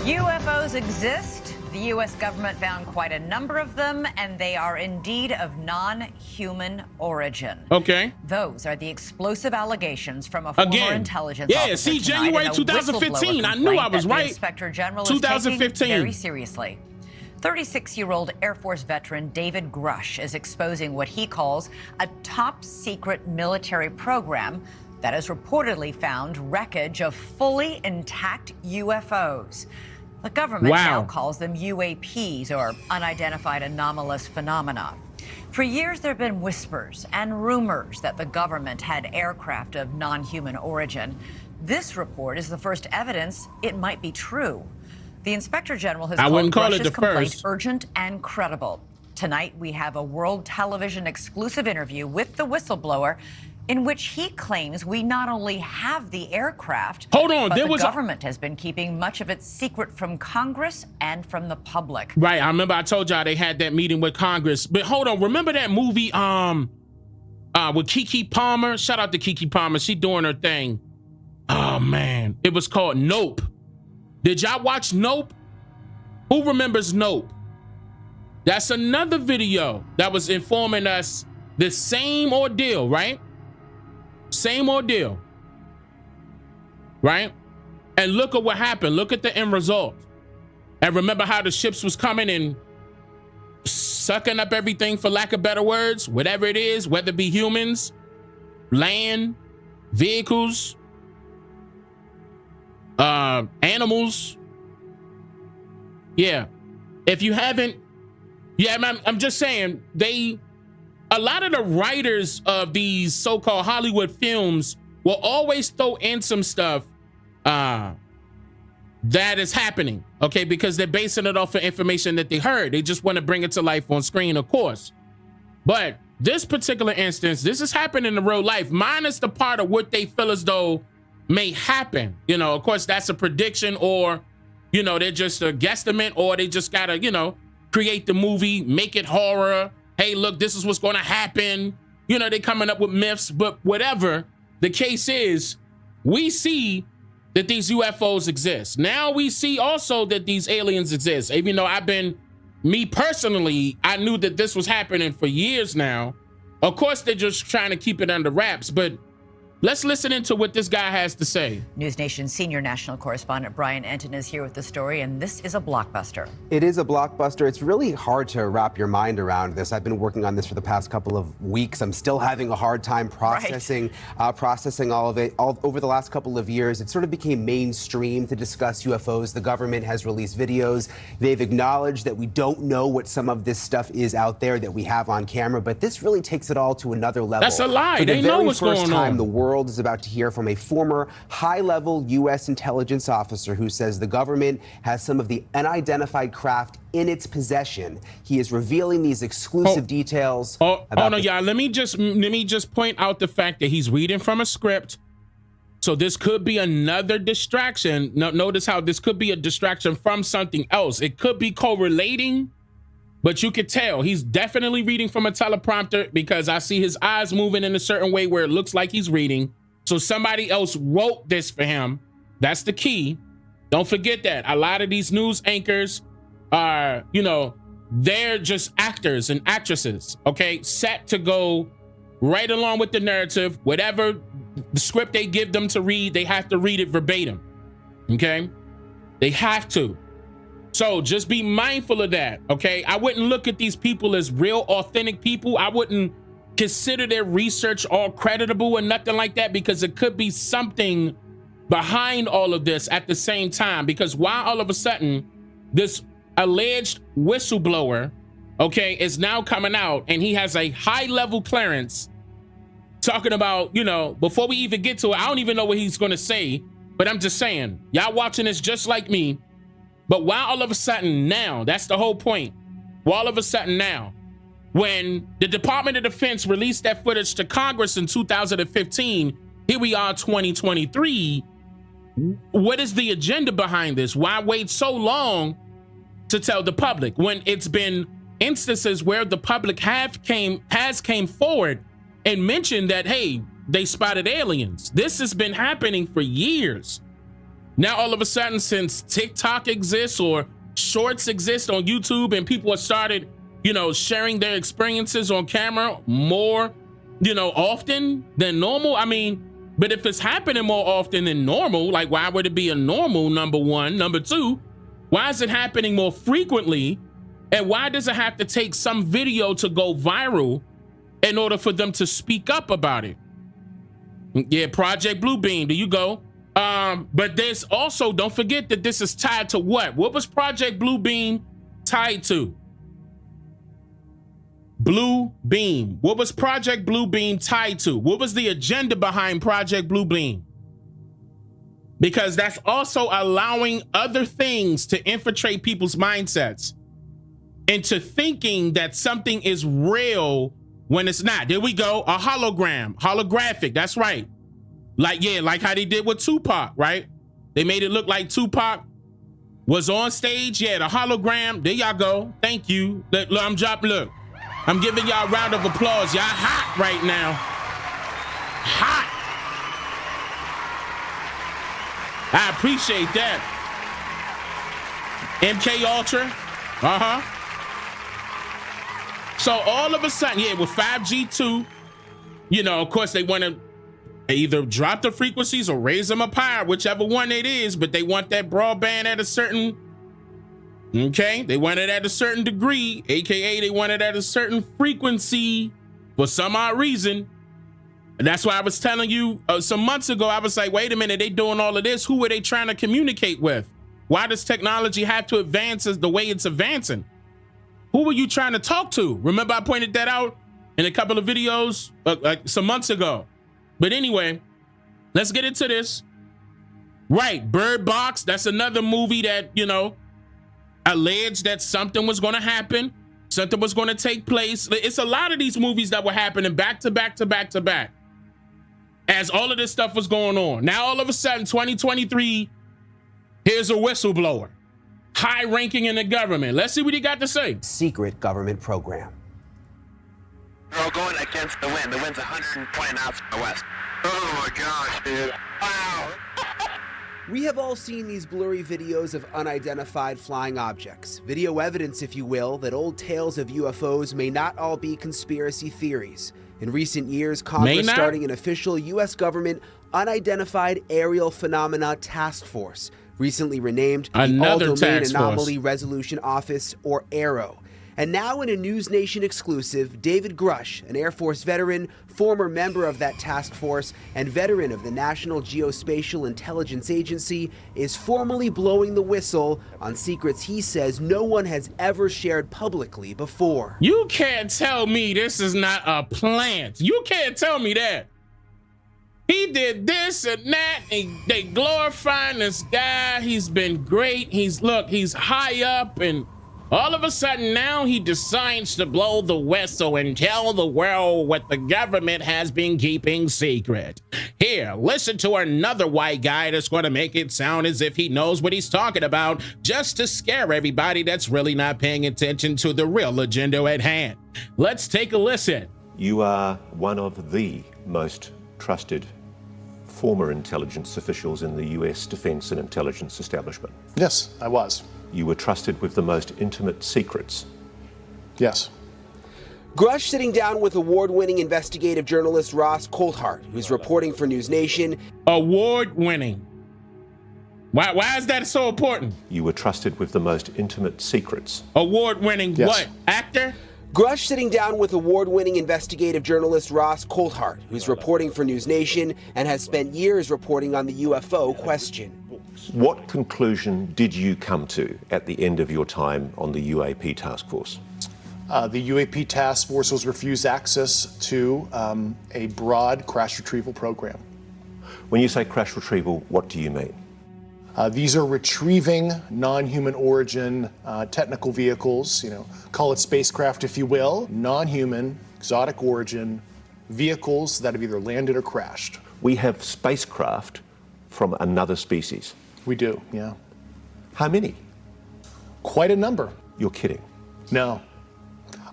UFOs exist. The U.S. government found quite a number of them, and they are indeed of non-human origin. Okay. Those are the explosive allegations from a former intelligence officer. Yeah, see, tonight, January and a 2015. I whistleblower knew I was complaint that the right. Inspector General is 2015. taking very seriously. 36-year-old Air Force veteran David Grush is exposing what he calls a top-secret military program that has reportedly found wreckage of fully intact UFOs. The government now calls them UAPs, or unidentified anomalous phenomena. For years, there have been whispers and rumors that the government had aircraft of non-human origin. This report is the first evidence it might be true. The Inspector General has called Grush's complaint urgent and credible. Tonight, we have a world television exclusive interview with the whistleblower in which he claims we not only have the aircraft, but the government has been keeping much of its secret from Congress and from the public. Right, I remember I told y'all they had that meeting with Congress. But hold on, remember that movie with Keke Palmer? Shout out to Keke Palmer, she doing her thing. Oh man, it was called Nope. Did y'all watch Nope? Who remembers Nope? That's another video that was informing us the same ordeal, right? Same ordeal, right? And look at what happened. Look at the end result. And remember how the ships was coming and sucking up everything, for lack of better words, whatever it is, whether it be humans, land, vehicles, animals. Yeah. If you haven't, yeah, I'm just saying, a lot of the writers of these so-called Hollywood films will always throw in some stuff that is happening, okay? Because they're basing it off of information that they heard. They just want to bring it to life on screen, of course. But this particular instance, this is happening in real life, minus the part of what they feel as though may happen. You know, of course, that's a prediction, or, you know, they're just a guesstimate, or they just gotta, you know, create the movie, make it horror. Hey, look, this is what's going to happen. you know, they coming up with myths, but whatever the case is, we see that these UFOs exist. Now we see also that these aliens exist. Even though me personally, I knew that this was happening for years now. Of course, they're just trying to keep it under wraps, but let's listen into what this guy has to say. News Nation's senior national correspondent Brian Enton is here with the story, and this is a blockbuster. It is a blockbuster. It's really hard to wrap your mind around this. I've been working on this for the past couple of weeks. I'm still having a hard time processing all of it. Over the last couple of years, it sort of became mainstream to discuss UFOs. The government has released videos. They've acknowledged that we don't know what some of this stuff is out there that we have on camera, but this really takes it all to another level. That's a lie. They know what's going on. The world is about to hear from a former high-level U.S. intelligence officer who says the government has some of the unidentified craft in its possession. He is revealing these exclusive details. Hold on, y'all. Let me just point out the fact that he's reading from a script. So this could be another distraction. Notice how this could be a distraction from something else. It could be correlating, but you could tell he's definitely reading from a teleprompter because I see his eyes moving in a certain way where it looks like he's reading. So somebody else wrote this for him. That's the key. Don't forget that. A lot of these news anchors are, you know, they're just actors and actresses, okay? Set to go right along with the narrative. Whatever the script they give them to read, they have to read it verbatim, okay? They have to. So just be mindful of that, okay? I wouldn't look at these people as real, authentic people. I wouldn't consider their research all creditable or nothing like that because it could be something behind all of this at the same time. Because why all of a sudden this alleged whistleblower, okay, is now coming out and he has a high-level clearance talking about, you know, before we even get to it, I don't even know what he's going to say, but I'm just saying, y'all watching this just like me. But why all of a sudden now, that's the whole point. Why all of a sudden now, when the Department of Defense released that footage to Congress in 2015, here we are 2023. What is the agenda behind this? Why wait so long to tell the public when it's been instances where the public has came forward and mentioned that, hey, they spotted aliens. This has been happening for years. Now, all of a sudden, since TikTok exists or shorts exist on YouTube and people have started, you know, sharing their experiences on camera more, you know, often than normal. I mean, but if it's happening more often than normal, like why would it be a normal, number one? Number two, why is it happening more frequently? And why does it have to take some video to go viral in order for them to speak up about it? Yeah, Project Bluebeam, there you go. But there's also, don't forget that this is tied to what? What was Project Bluebeam tied to? Blue Beam. What was Project Bluebeam tied to? What was the agenda behind Project Bluebeam? Because that's also allowing other things to infiltrate people's mindsets into thinking that something is real when it's not. There we go. A hologram, holographic. That's right. Like, yeah, like how they did with Tupac, right? They made it look like Tupac was on stage. Yeah, the hologram. There y'all go. Thank you. Look, look, I'm giving y'all a round of applause. Y'all hot right now. Hot. I appreciate that. MK Ultra. So all of a sudden, yeah, with 5G too, you know, of course they want to either drop the frequencies or raise them up higher, whichever one it is, but they want that broadband at a certain, okay, they want it at a certain degree, aka they want it at a certain frequency for some odd reason. And that's why I was telling you some months ago, I was like, wait a minute, they doing all of this. Who are they trying to communicate with? Why does technology have to advance as the way it's advancing? Who were you trying to talk to? Remember I pointed that out in a couple of videos like some months ago. But anyway, let's get into this. Right, Bird Box, that's another movie that, you know, alleged that something was going to happen. Something was going to take place. It's a lot of these movies that were happening back to back to back to back as all of this stuff was going on. Now, all of a sudden, 2023, here's a whistleblower, high ranking in the government. Let's see what he got to say. Secret government program. They're all going against the wind. The wind's 120 knots from the west. Oh my gosh, dude. Wow. We have all seen these blurry videos of unidentified flying objects. Video evidence, if you will, that old tales of UFOs may not all be conspiracy theories. In recent years, Congress starting an official U.S. government unidentified aerial phenomena task force, recently renamed the All-Domain Anomaly Resolution Office, or AARO. And now in a News Nation exclusive, David Grush, an Air Force veteran, former member of that task force, and veteran of the National Geospatial Intelligence Agency, is formally blowing the whistle on secrets he says no one has ever shared publicly before. You can't tell me this is not a plant. You can't tell me that. He did this and that, and they glorifying this guy. He's been great. He's high up, and all of a sudden now he decides to blow the whistle and tell the world what the government has been keeping secret. Here, listen to another white guy that's going to make it sound as if he knows what he's talking about, just to scare everybody that's really not paying attention to the real agenda at hand. Let's take a listen. You are one of the most trusted former intelligence officials in the US defense and intelligence establishment. Yes, I was. You were trusted with the most intimate secrets. Yes. Grush sitting down with award-winning investigative journalist Ross Coulthart, who's reporting for News Nation. Award-winning. Why is that so important? You were trusted with the most intimate secrets. Award-winning what? Actor? Grush sitting down with award-winning investigative journalist Ross Coulthart, who's reporting for News Nation and has spent years reporting on the UFO question. What conclusion did you come to at the end of your time on the UAP task force? The UAP task force was refused access to a broad crash retrieval program. When you say crash retrieval, what do you mean? These are retrieving non-human origin technical vehicles, call it spacecraft if you will, non-human, exotic origin vehicles that have either landed or crashed. We have spacecraft from another species. We do, yeah. How many? Quite a number. You're kidding. No.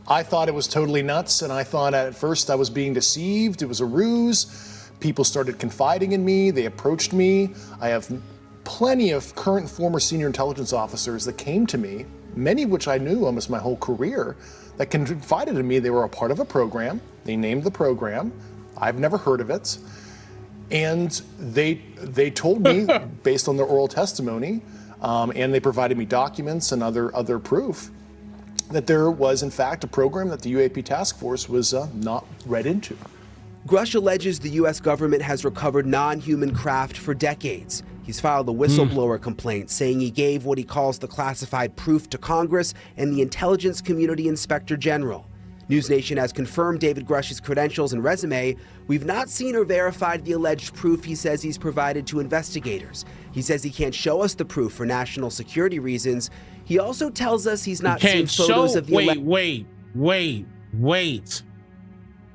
I thought it was totally nuts, and I thought at first I was being deceived. It was a ruse. People started confiding in me. They approached me. I have plenty of current former senior intelligence officers that came to me, many of which I knew almost my whole career, that confided in me they were a part of a program. They named the program. I've never heard of it. And they told me, based on their oral testimony, and they provided me documents and other proof, that there was, in fact, a program that the UAP task force was not read into. Grush alleges the U.S. government has recovered non-human craft for decades. He's filed a whistleblower complaint saying he gave what he calls the classified proof to Congress and the Intelligence Community Inspector General. News Nation has confirmed David Grush's credentials and resume. We've not seen or verified the alleged proof he says he's provided to investigators. He says he can't show us the proof for national security reasons. He also tells us he's not seen photos of the Wait.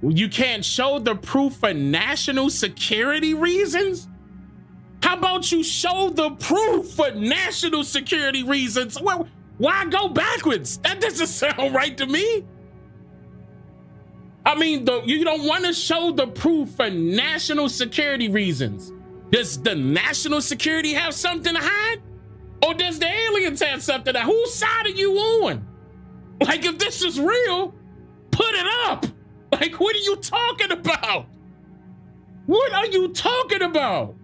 You can't show the proof for national security reasons? How about you show the proof for national security reasons? Well, why go backwards? That doesn't sound right to me. I mean, you don't want to show the proof for national security reasons. Does the national security have something to hide? Or does the aliens have something to hide? Whose side are you on? Like, if this is real, put it up. Like, what are you talking about? What are you talking about?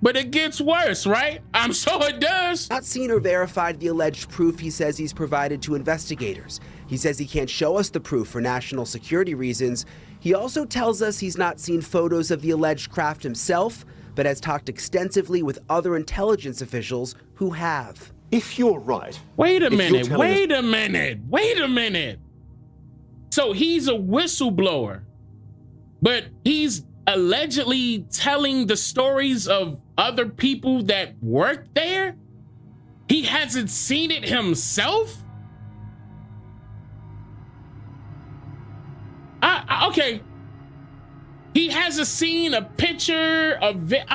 But it gets worse, right? I'm sure it does. Not seen or verified the alleged proof he says he's provided to investigators. He says he can't show us the proof for national security reasons. He also tells us he's not seen photos of the alleged craft himself, but has talked extensively with other intelligence officials who have. If you're right. Wait a minute. So he's a whistleblower, but he's allegedly telling the stories of other people that work there? He hasn't seen it himself? Okay. He hasn't seen a picture of it.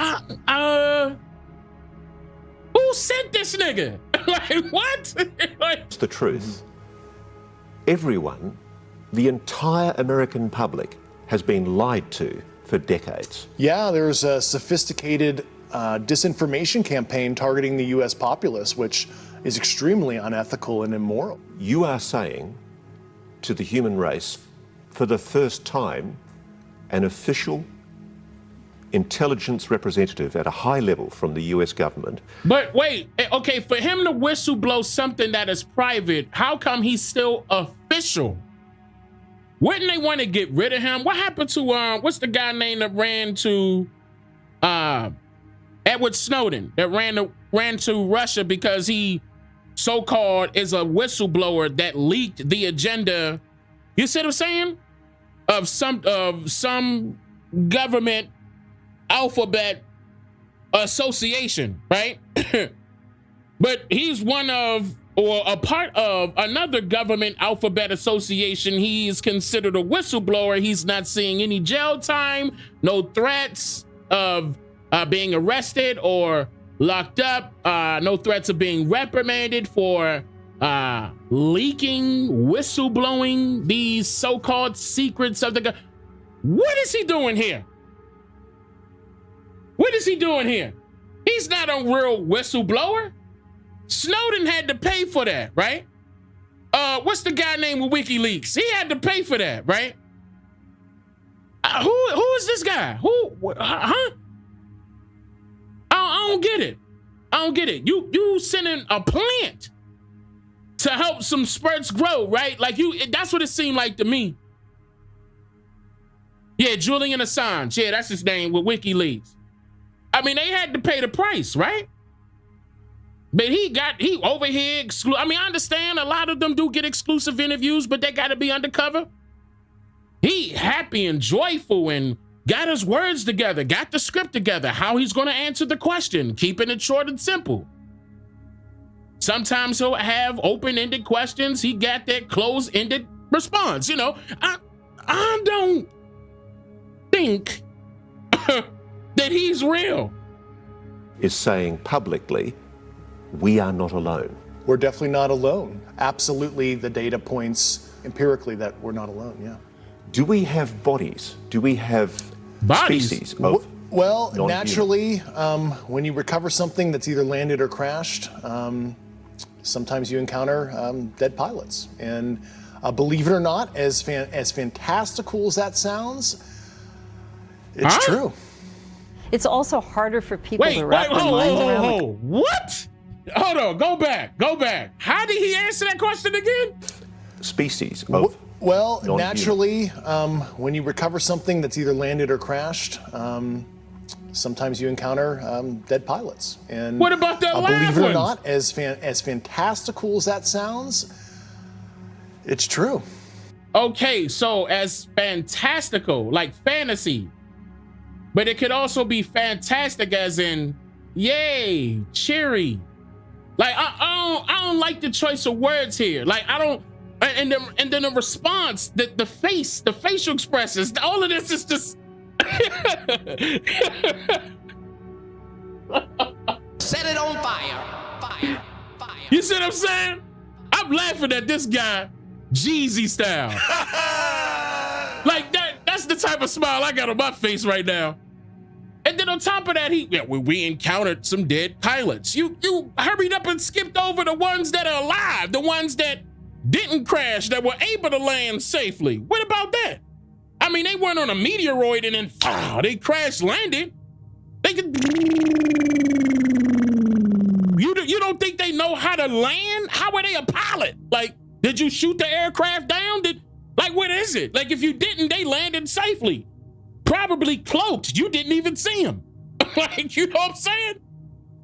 Who sent this nigga? Like, what? It's the truth. Everyone the entire American public has been lied to for decades. Yeah, there's a sophisticated disinformation campaign targeting the U.S. populace, which is extremely unethical and immoral. You are saying to the human race, for the first time, an official intelligence representative at a high level from the U.S. government. But wait, okay, for him to whistle blow something that is private, how come he's still official? Wouldn't they want to get rid of him? What happened to what's the guy name that ran to Edward Snowden, that ran to Russia because he so-called is a whistleblower that leaked the agenda, you see what I'm saying, of some government alphabet association, right? But he's one of, or a part of, another government alphabet association. He's considered a whistleblower. He's not seeing any jail time, no threats of being arrested or locked up, no threats of being reprimanded for leaking, whistleblowing these so-called secrets of the government. What is he doing here? What is he doing here? He's not a real whistleblower. Snowden had to pay for that, right? What's the guy named with WikiLeaks? He had to pay for that, right? Who is this guy? Huh? I don't get it. I don't get it. You sending a plant to help some spreads grow, right? Like that's what it seemed like to me. Yeah, Julian Assange. Yeah, that's his name with WikiLeaks. I mean, they had to pay the price, right? But he over here, I mean, I understand a lot of them do get exclusive interviews, but they got to be undercover. He happy and joyful and got his words together, got the script together, how he's going to answer the question, keeping it short and simple. Sometimes he'll have open-ended questions. He got that closed-ended response. You know, I don't think that he's real. Is saying publicly, we are not alone. We're definitely not alone. Absolutely, the data points empirically that we're not alone, yeah. Do we have bodies? Do we have bodies? Species of well, non-human? naturally, when you recover something that's either landed or crashed, sometimes you encounter dead pilots. And believe it or not, as fantastical as that sounds, it's true. It's also harder for people to wrap their minds around. What? Hold on, go back. How did he answer that question again? Species of well, non-human. naturally, when you recover something that's either landed or crashed, sometimes you encounter dead pilots. And what about the alive believe it or ones? not, as fantastical as that sounds, it's true. Okay, so as fantastical, like fantasy, but it could also be fantastic as in, yay, cheery. Like I don't like the choice of words here. Like I don't, and then the response, the facial expressions, all of this is just. Set it on fire. You see what I'm saying? I'm laughing at this guy, Jeezy style. Like that's the type of smile I got on my face right now. And then on top of that, we encountered some dead pilots. You hurried up and skipped over the ones that are alive, the ones that didn't crash, that were able to land safely. What about that? I mean, they weren't on a meteoroid and then they crash landed. They could. You don't think they know how to land? How are they a pilot? Like, did you shoot the aircraft down? What is it? Like, if you didn't, they landed safely. Probably cloaked. You didn't even see him. Like, you know what I'm saying?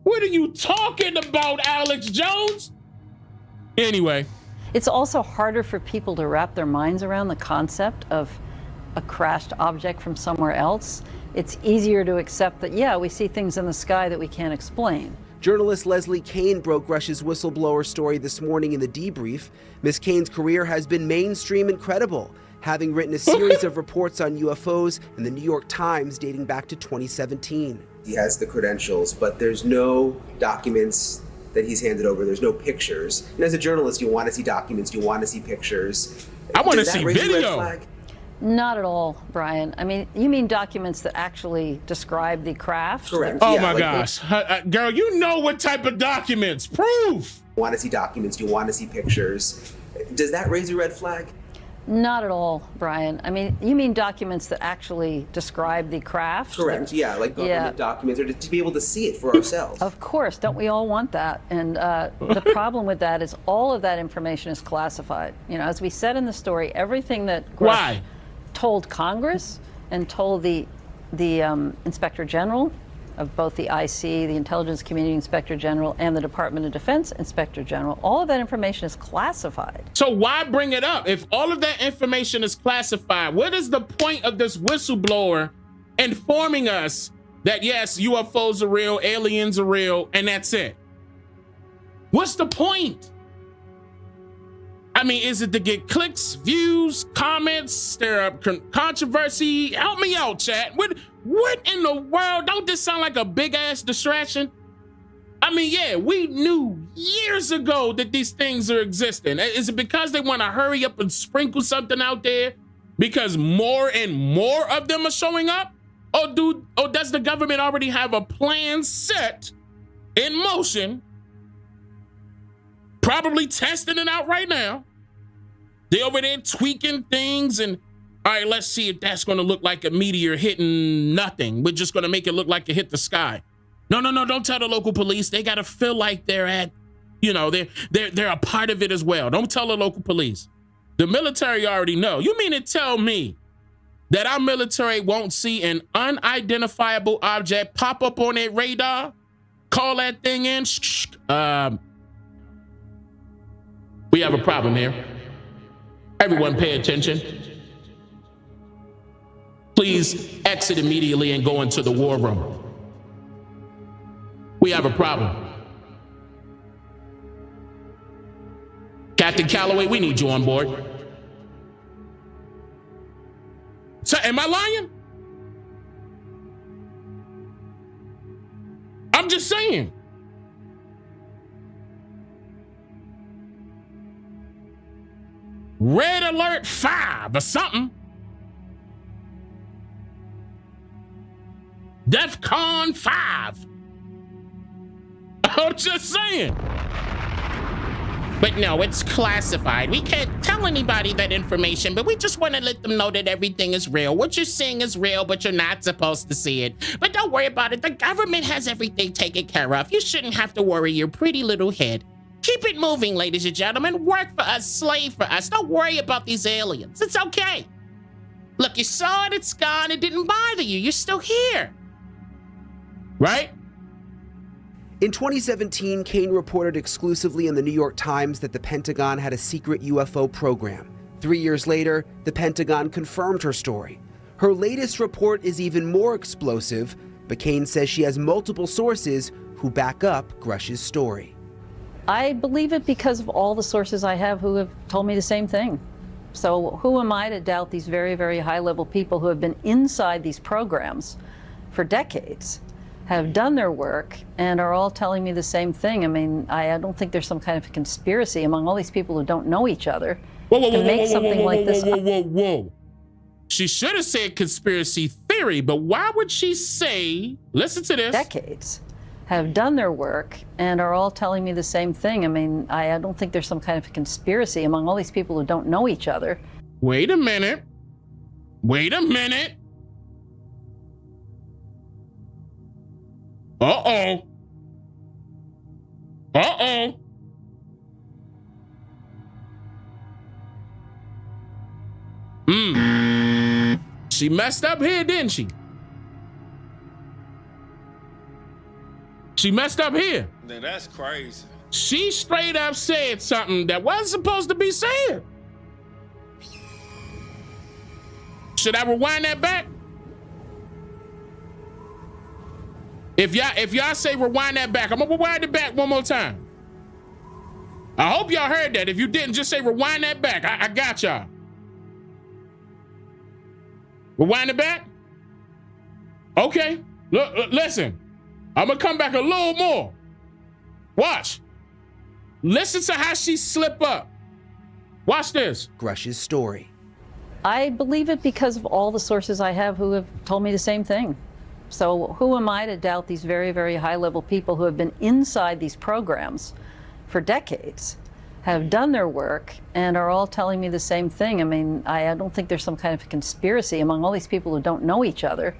What are you talking about, Alex Jones? Anyway. It's also harder for people to wrap their minds around the concept of a crashed object from somewhere else. It's easier to accept that, yeah, we see things in the sky that we can't explain. Journalist Leslie Kean broke Rush's whistleblower story this morning in the debrief. Ms. Kean's career has been mainstream and credible, having written a series of reports on UFOs in the New York Times dating back to 2017. He has the credentials, but there's no documents that he's handed over. There's no pictures. And as a journalist, you want to see documents, you want to see pictures. I want to see video. Not at all, Brian. I mean, you mean documents that actually describe the craft? Correct. Oh my gosh. Girl, you know what type of documents. Proof. You want to see documents, you want to see pictures. Does that raise a red flag? Not at all, Brian. I mean, you mean documents that actually describe the craft? Correct, yeah, like government documents, or to be able to see it for ourselves. Of course, don't we all want that? And the problem with that is all of that information is classified. You know, as we said in the story, everything that Grush told Congress and told the Inspector General of both the IC, the Intelligence Community Inspector General, and the Department of Defense Inspector General, all of that information is classified. So why bring it up? If all of that information is classified, what is the point of this whistleblower informing us that, yes, UFOs are real, aliens are real, and that's it? What's the point? I mean, is it to get clicks, views, comments, stir up controversy? Help me out, chat. What in the world? Don't this sound like a big ass distraction? I mean, yeah, we knew years ago that these things are existing. Is it because they want to hurry up and sprinkle something out there because more and more of them are showing up? Or does the government already have a plan set in motion, probably testing it out right now? They over there tweaking things and, all right, let's see if that's going to look like a meteor hitting nothing. We're just going to make it look like it hit the sky. No, don't tell the local police. They got to feel like they're at, you know, they're a part of it as well. Don't tell the local police. The military already know. You mean to tell me that our military won't see an unidentifiable object pop up on their radar? Call that thing in? We have a problem here. Everyone pay attention. Please exit immediately and go into the war room. We have a problem. Captain Calloway, we need you on board. So, am I lying? I'm just saying. Red Alert 5 or something. DEFCON 5. I'm just saying. But no, it's classified. We can't tell anybody that information, but we just want to let them know that everything is real. What you're seeing is real, but you're not supposed to see it. But don't worry about it. The government has everything taken care of. You shouldn't have to worry your pretty little head. Keep it moving, ladies and gentlemen. Work for us, slave for us. Don't worry about these aliens. It's okay. Look, you saw it, it's gone. It didn't bother you. You're still here. Right? In 2017, Kane reported exclusively in the New York Times that the Pentagon had a secret UFO program. 3 years later, the Pentagon confirmed her story. Her latest report is even more explosive, but Kane says she has multiple sources who back up Grush's story. I believe it because of all the sources I have who have told me the same thing. So who am I to doubt these very, very high-level people who have been inside these programs for decades, have done their work, and are all telling me the same thing? I mean, I don't think there's some kind of conspiracy among all these people who don't know each other to make something like this. Whoa. She should have said conspiracy theory, but why would she say, listen to this. Decades have done their work and are all telling me the same thing. I mean, I don't think there's some kind of conspiracy among all these people who don't know each other. Wait a minute. Uh-oh. She messed up here, didn't she? She messed up here. Now that's crazy. She straight up said something that wasn't supposed to be said. Should I rewind that back? If y'all say rewind that back, I'm gonna rewind it back one more time. I hope y'all heard that. If you didn't, just say rewind that back. I got y'all. Rewind it back? Okay. Look, listen. I'm gonna come back a little more. Watch. Listen to how she slip up. Watch this. Grush's story. I believe it because of all the sources I have who have told me the same thing. So who am I to doubt these very, very high-level people who have been inside these programs for decades, have done their work, and are all telling me the same thing? I mean, I don't think there's some kind of conspiracy among all these people who don't know each other.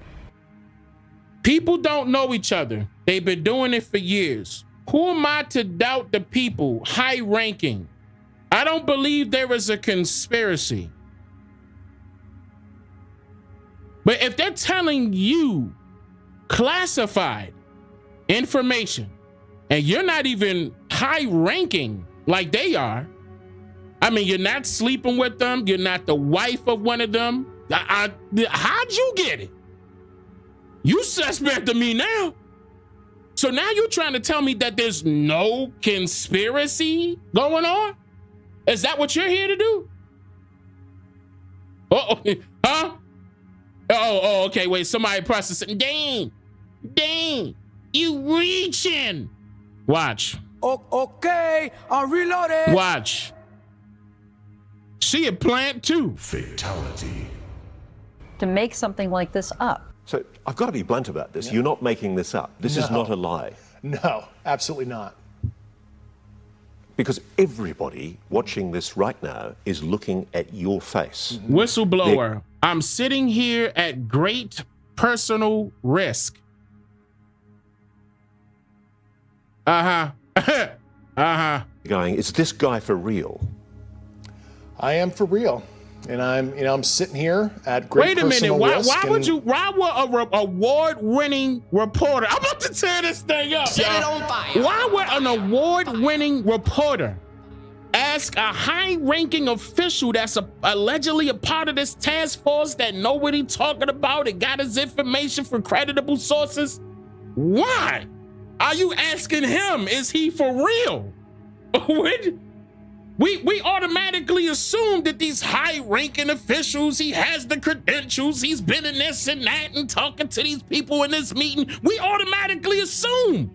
People don't know each other. They've been doing it for years. Who am I to doubt the people high ranking? I don't believe there is a conspiracy. But if they're telling you classified information and you're not even high ranking like they are, I mean, you're not sleeping with them, you're not the wife of one of them, how'd you get it? You suspect to me now. So now you're trying to tell me that there's no conspiracy going on? Is that what you're here to do? Uh-oh, huh? Oh, okay, wait, somebody processing. Dane, you reaching. Watch. Okay, I'm reloading. Watch. She a plant too. Fatality. To make something like this up. So I've got to be blunt about this. You're not making this up. This is not a lie. No, absolutely not. Because everybody watching this right now is looking at your face. Whistleblower, I'm sitting here at great personal risk. Going, is this guy for real? I am for real. And I'm sitting here at great personal risk. Why would an award-winning reporter, I'm about to tear this thing up. Set it on fire. Why would an award-winning reporter ask a high-ranking official that's allegedly a part of this task force that nobody talking about and got his information from creditable sources? Why are you asking him? Is he for real? We automatically assume that these high-ranking officials, he has the credentials, he's been in this and that and talking to these people in this meeting. We automatically assume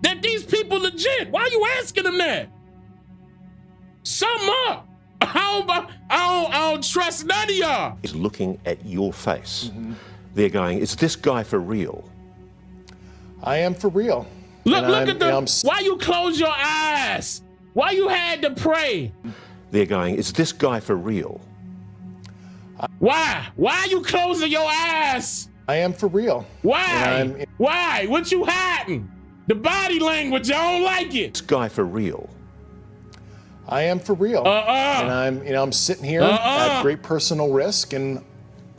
that these people legit. Why are you asking them that? Sum up. I don't trust none of y'all. Is looking at your face. They're going, is this guy for real? I am for real. Look at them. Why you close your eyes? Why you had to pray? They're going, is this guy for real? Why? Why are you closing your eyes? I am for real. Why? Why? What you hiding? The body language, I don't like it. This guy for real? I am for real. And I'm sitting here at great personal risk and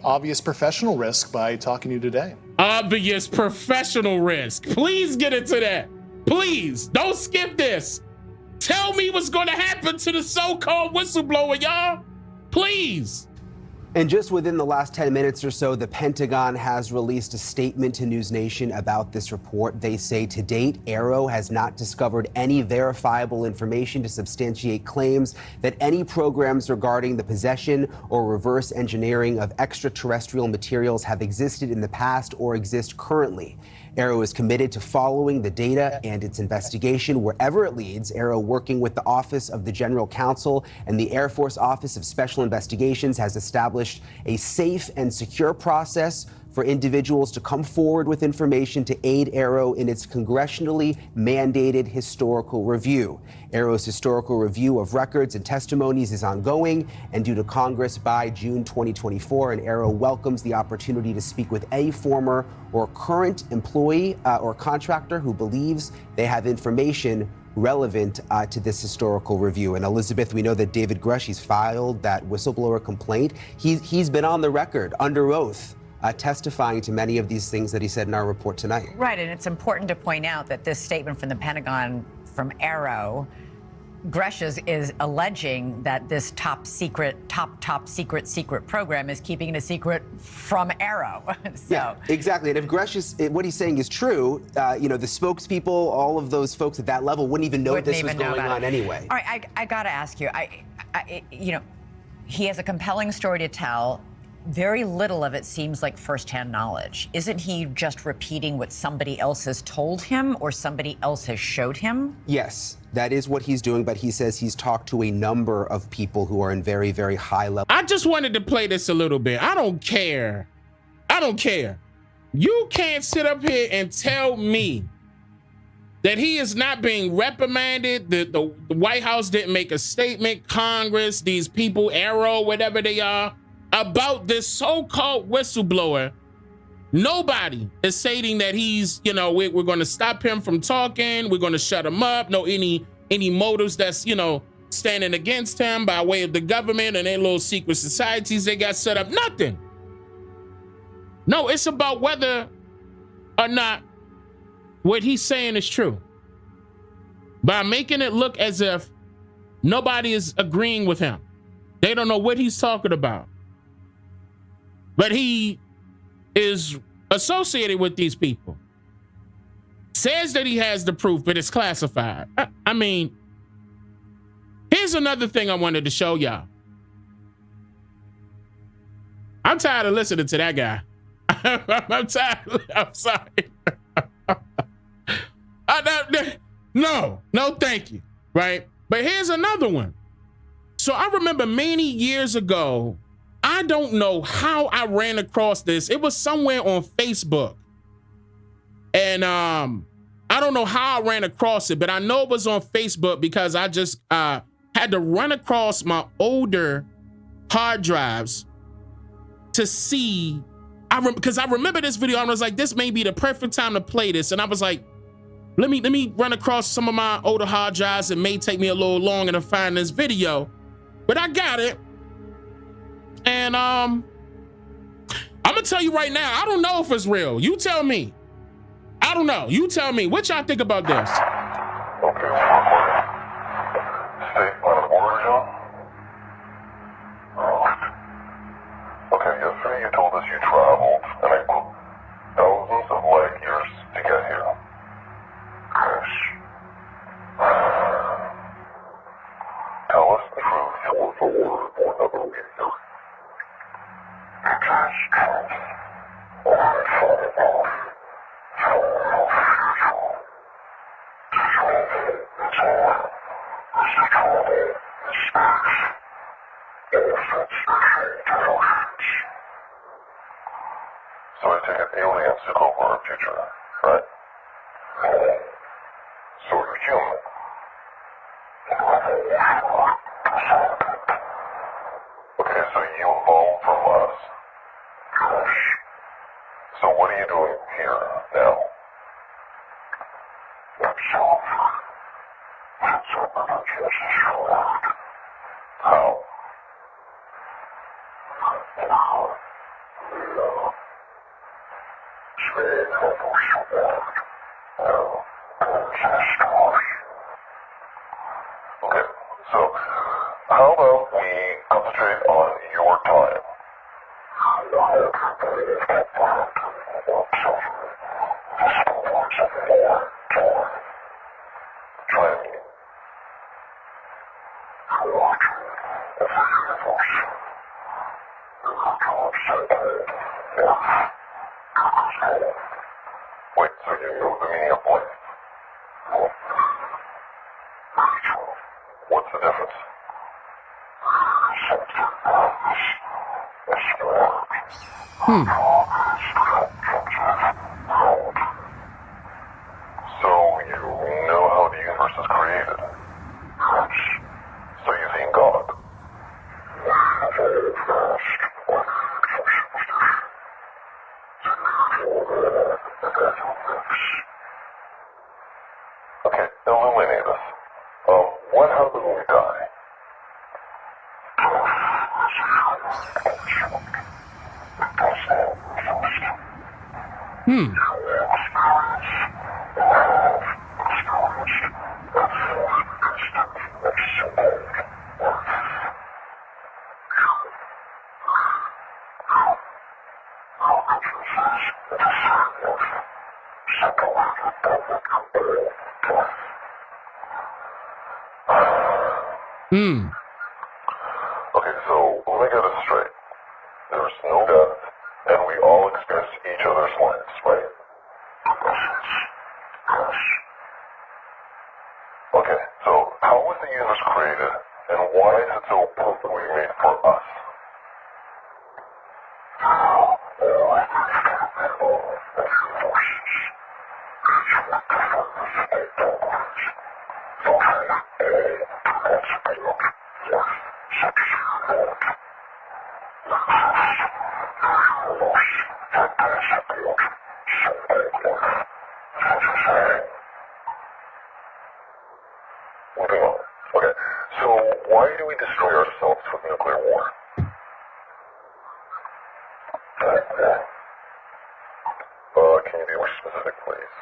obvious professional risk by talking to you today. Obvious professional risk. Please get into that. Please, don't skip this. Tell me what's going to happen to the so-called whistleblower, y'all. Please. And just within the last 10 minutes or so, the Pentagon has released a statement to News Nation about this report. They say to date, AARO has not discovered any verifiable information to substantiate claims that any programs regarding the possession or reverse engineering of extraterrestrial materials have existed in the past or exist currently. AARO is committed to following the data and its investigation wherever it leads. AARO, working with the Office of the General Counsel and the Air Force Office of Special Investigations, has established a safe and secure process for individuals to come forward with information to aid AARO in its congressionally mandated historical review. AARO's historical review of records and testimonies is ongoing and due to Congress by June 2024, and AARO welcomes the opportunity to speak with any former or current employee or contractor who believes they have information relevant to this historical review. And Elizabeth, we know that David Grush, he's filed that whistleblower complaint. He's been on the record under oath testifying to many of these things that he said in our report tonight. Right, and it's important to point out that this statement from the Pentagon from AARO, Grush is alleging that this top secret program is keeping it a secret from AARO. Yeah, exactly. And if Grush what he's saying is true, the spokespeople, all of those folks at that level wouldn't even know this was going on anyway. All right, I got to ask you, he has a compelling story to tell. very little of it seems like firsthand knowledge. Isn't he just repeating what somebody else has told him or somebody else has showed him? Yes, that is what he's doing, but he says he's talked to a number of people who are in very, very high level. I just wanted to play this a little bit. I don't care. I don't care. You can't sit up here and tell me that he is not being reprimanded. The White House didn't make a statement. Congress, these people, Arrow, whatever they are, about this so-called whistleblower. Nobody is saying that he's, you know, we're going to stop him from talking. We're going to shut him up. No, any motives that's, you know, standing against him by way of the government and their little secret societies they got set up. Nothing. No, it's about whether or not what he's saying is true. By making it look as if nobody is agreeing with him. They don't know what he's talking about. But he is associated with these people. Says that he has the proof, but it's classified. I mean, here's another thing I wanted to show y'all. I'm tired of listening to that guy. I'm tired. I'm sorry. No, thank you. Right? But here's another one. So I remember many years ago, I don't know how I ran across this. It was somewhere on Facebook. And I don't know how I ran across it, but I know it was on Facebook because I just had to run across my older hard drives to see. Because I remember this video and I was like, this may be the perfect time to play this. And I was like, let me run across some of my older hard drives. It may take me a little longer to find this video, but I got it. And I'm gonna tell you right now, I don't know if it's real. You tell me. I don't know. You tell me. What y'all think about this? Okay. State line of order, John? Okay, yesterday you told us you traveled, and I quote, thousands of light years to get here. Yes. Tell us the truth or the word or never be here. It is truth. Or I fall off. Fall off usual. Truth is all. Is eternal. Is space. All fits the same intelligence. So I take it aliens took over our future, right? So you're human. Okay, so you evolved from us. So what are you doing here now? How? Okay, so how about we concentrate on your time? Try me. Wait, so you know the meaning of life? What's the difference? So you know how the universe is created? So you've seen God? Okay, illuminate us. What happens when we die? Okay, so let me get this straight. There's no all experience each other's lives, right? Okay, so how was the universe created, and why is it so perfectly made for us? Moving on. Okay, so why do we destroy ourselves with nuclear war? Can you be more specific, please?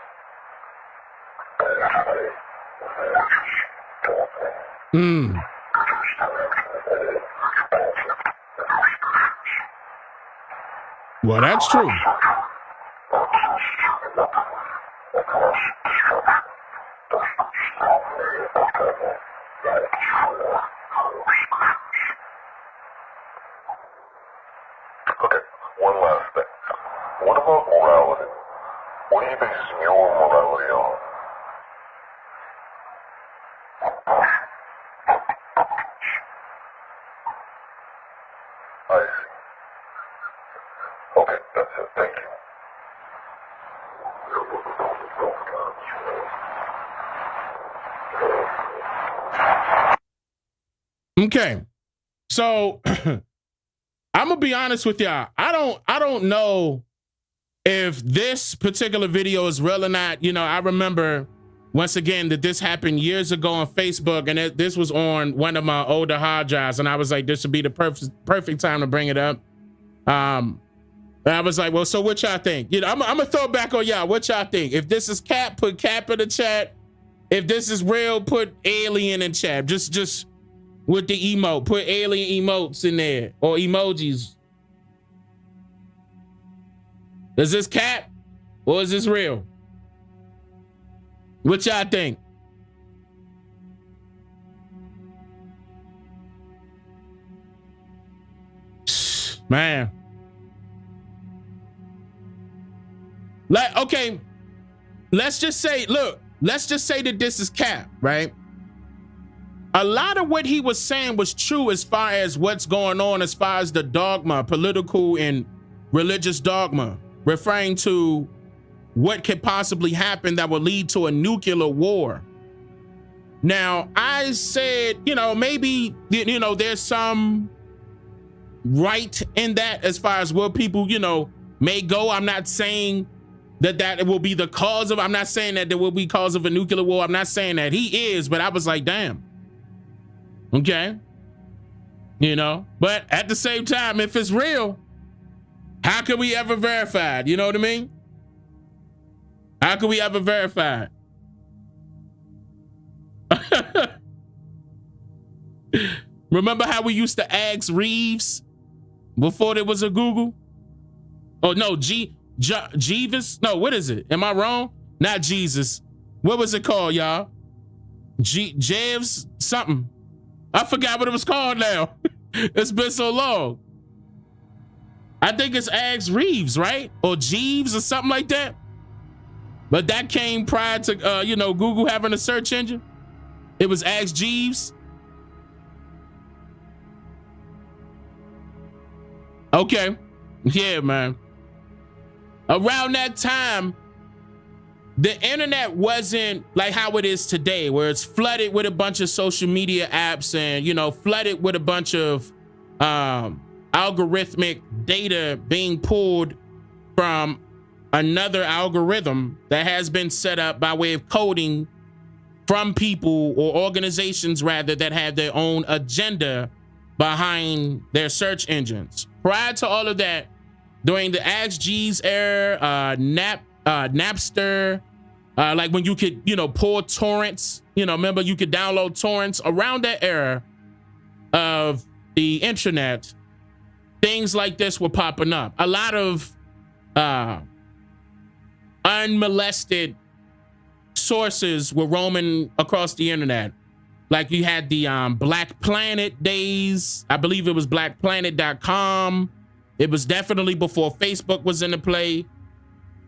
Well, that's true. Okay, one last thing. What about morality? What do you base your morality on? I see. Okay, that's it. Thank you. Okay. So I'm gonna be honest with y'all. I don't know if this particular video is real or not. You know, I remember once again that this happened years ago on Facebook, and this was on one of my older hard drives, and I was like, this would be the perfect time to bring it up. And I was like, well, so what y'all think? You know, I'm gonna throw it back on y'all. What y'all think? If this is cap, put cap in the chat. If this is real, put alien in chat. Just with the emote, put alien emotes in there or emojis. Is this cap or is this real? What y'all think? Man. Like, okay, let's just say that this is cap, right? A lot of what he was saying was true as far as what's going on, as far as the dogma, political and religious dogma, referring to what could possibly happen that will lead to a nuclear war. Now, I said, you know, maybe, you know, there's some right in that as far as where people, you know, may go. I'm not saying that it will be the cause of, I'm not saying that there will be cause of a nuclear war. I'm not saying that he is, but I was like, damn. Okay. You know, but at the same time, if it's real, how can we ever verify it? You know what I mean? How can we ever verify it? Remember how we used to ask Reeves before there was a Google? Oh, no, Jeeves? No, what is it? Am I wrong? Not Jesus. What was it called, y'all? Jeeves something. I forgot what it was called now. It's been so long. I think it's Ask Reeves, right? Or Jeeves or something like that. But that came prior to, you know, Google having a search engine. It was Ask Jeeves. Okay. Yeah, man. Around that time, the internet wasn't like how it is today, where it's flooded with a bunch of social media apps and, you know, flooded with a bunch of algorithmic data being pulled from another algorithm that has been set up by way of coding from people or organizations, rather, that have their own agenda behind their search engines. Prior to all of that, during the Ask Jeeves era, Napster, like when you could, you know, pull torrents, you know, remember you could download torrents. Around that era of the internet, things like this were popping up. A lot of unmolested sources were roaming across the internet. Like you had the Black Planet days. I believe it was blackplanet.com. It was definitely before Facebook was in the play.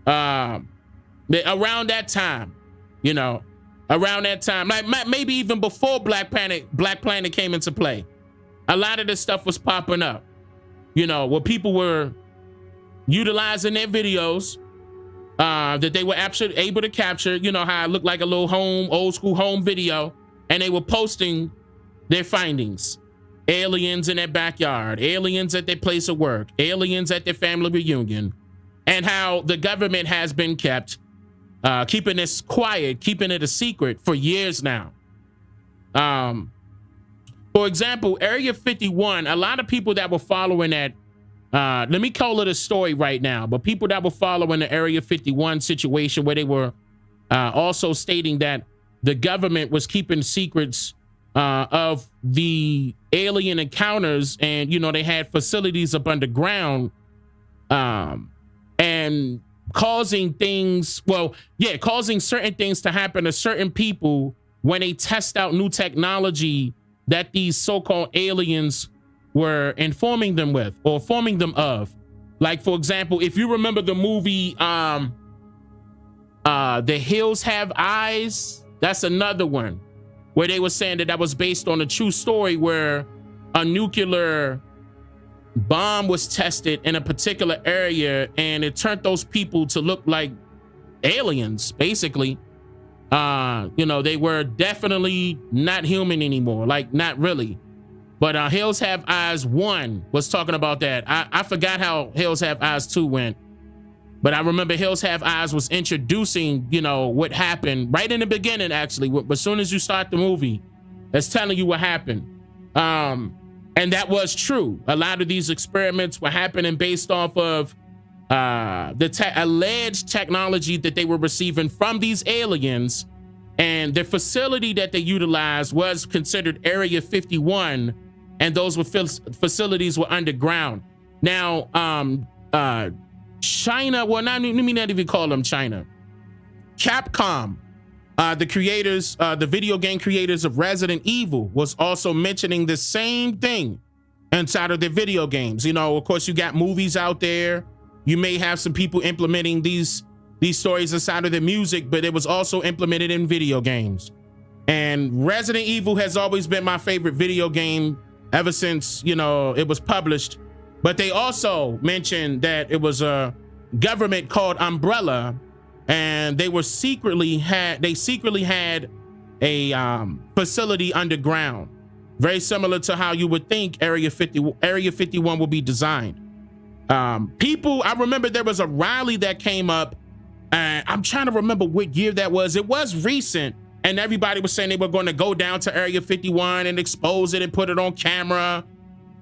Around that time, you know, around that time, like maybe even before Black Planet came into play, a lot of this stuff was popping up, you know, where people were utilizing their videos that they were actually able to capture, you know, how it looked like a little old school home video, and they were posting their findings. Aliens in their backyard, aliens at their place of work, aliens at their family reunion, and how the government has been keeping this quiet, keeping it a secret for years now. For example, Area 51, a lot of people that were following that, let me call it a story right now, but people that were following the Area 51 situation where they were also stating that the government was keeping secrets of the alien encounters, and, you know, they had facilities up underground, and causing certain things to happen to certain people when they test out new technology that these so-called aliens were informing them with or forming them of. Like, for example, if you remember the movie The Hills Have Eyes, that's another one where they were saying that was based on a true story where a nuclear bomb was tested in a particular area and it turned those people to look like aliens, basically. You know, they were definitely not human anymore, like not really. But Hills Have Eyes 1 was talking about that. I forgot how Hills Have Eyes 2 went, but I remember Hills Have Eyes was introducing, you know, what happened right in the beginning, actually. As soon as you start the movie, it's telling you what happened. And that was true. A lot of these experiments were happening based off of the alleged technology that they were receiving from these aliens, and the facility that they utilized was considered Area 51, and those facilities were underground. Now, China, well, let me not even call them China. Capcom, the creators, the video game creators of Resident Evil, was also mentioning the same thing inside of their video games. You know, of course, you got movies out there. You may have some people implementing these stories inside of their music, but it was also implemented in video games. And Resident Evil has always been my favorite video game ever since, you know, it was published. But they also mentioned that it was a government called Umbrella, and they secretly had a facility underground, very similar to how you would think Area 51 would be designed. I remember there was a rally that came up, and I'm trying to remember what year that was. It was recent, and everybody was saying they were going to go down to Area 51 and expose it and put it on camera.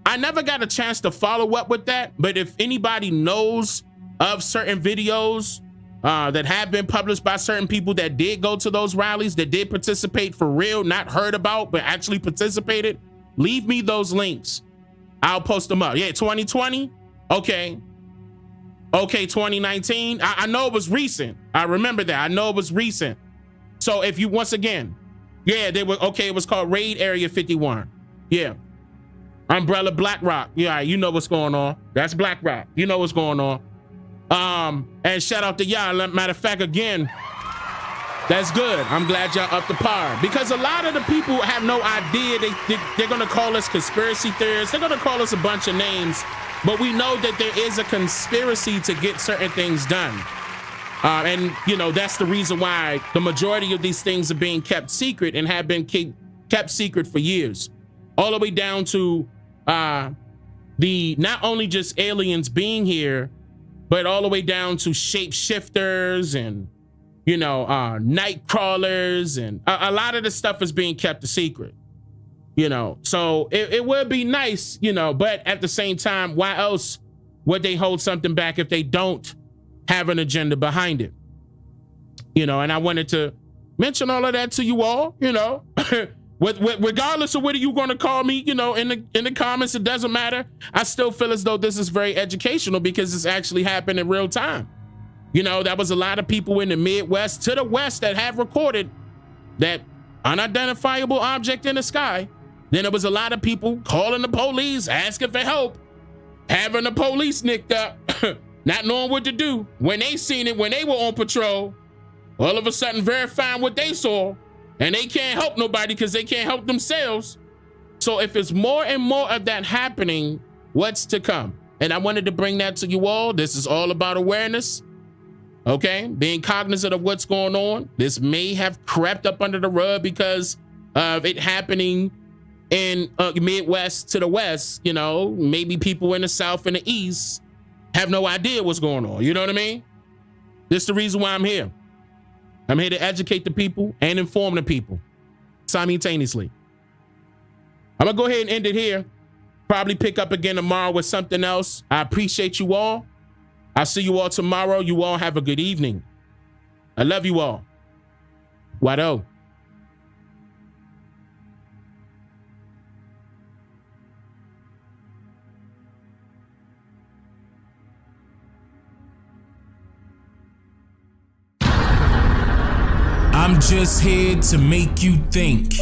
I never got a chance to follow up with that, but if anybody knows of certain videos that have been published by certain people that did go to those rallies, that did participate for real, not heard about, but actually participated, leave me those links. I'll post them up. Yeah, 2020? Okay, 2019. I know it was recent. I remember that. I know it was recent. So if you, once again, yeah, they were, okay, it was called Raid Area 51. Yeah. Umbrella BlackRock. Yeah, you know what's going on. That's BlackRock. You know what's going on. And shout out to y'all. Matter of fact, again, that's good. I'm glad y'all up to par, because a lot of the people have no idea. They're going to call us conspiracy theorists. They're going to call us a bunch of names, but we know that there is a conspiracy to get certain things done. And, you know, that's the reason why the majority of these things are being kept secret and have been kept secret for years, all the way down to the not only just aliens being here, but all the way down to shapeshifters and, you know, night crawlers, and a lot of this stuff is being kept a secret, you know. So it would be nice, you know, but at the same time, why else would they hold something back if they don't have an agenda behind it? You know, and I wanted to mention all of that to you all, you know. Regardless of whether you're going to call me, you know, in the comments, it doesn't matter. I still feel as though this is very educational because it's actually happened in real time. You know, that was a lot of people in the Midwest to the West that have recorded that unidentifiable object in the sky. Then there was a lot of people calling the police, asking for help. having the police nicked up, not knowing what to do. When they seen it, when they were on patrol, all of a sudden verifying what they saw, and they can't help nobody because they can't help themselves. So if it's more and more of that happening, what's to come? And I wanted to bring that to you all. This is all about awareness, okay? Being cognizant of what's going on. This may have crept up under the rug because of it happening in Midwest to the West. You know, maybe people in the South and the East have no idea what's going on. You know what I mean? This is the reason why I'm here. I'm here to educate the people and inform the people simultaneously. I'm gonna go ahead and end it here. Probably pick up again tomorrow with something else. I appreciate you all. I'll see you all tomorrow. You all have a good evening. I love you all. Wado. I'm just here to make you think.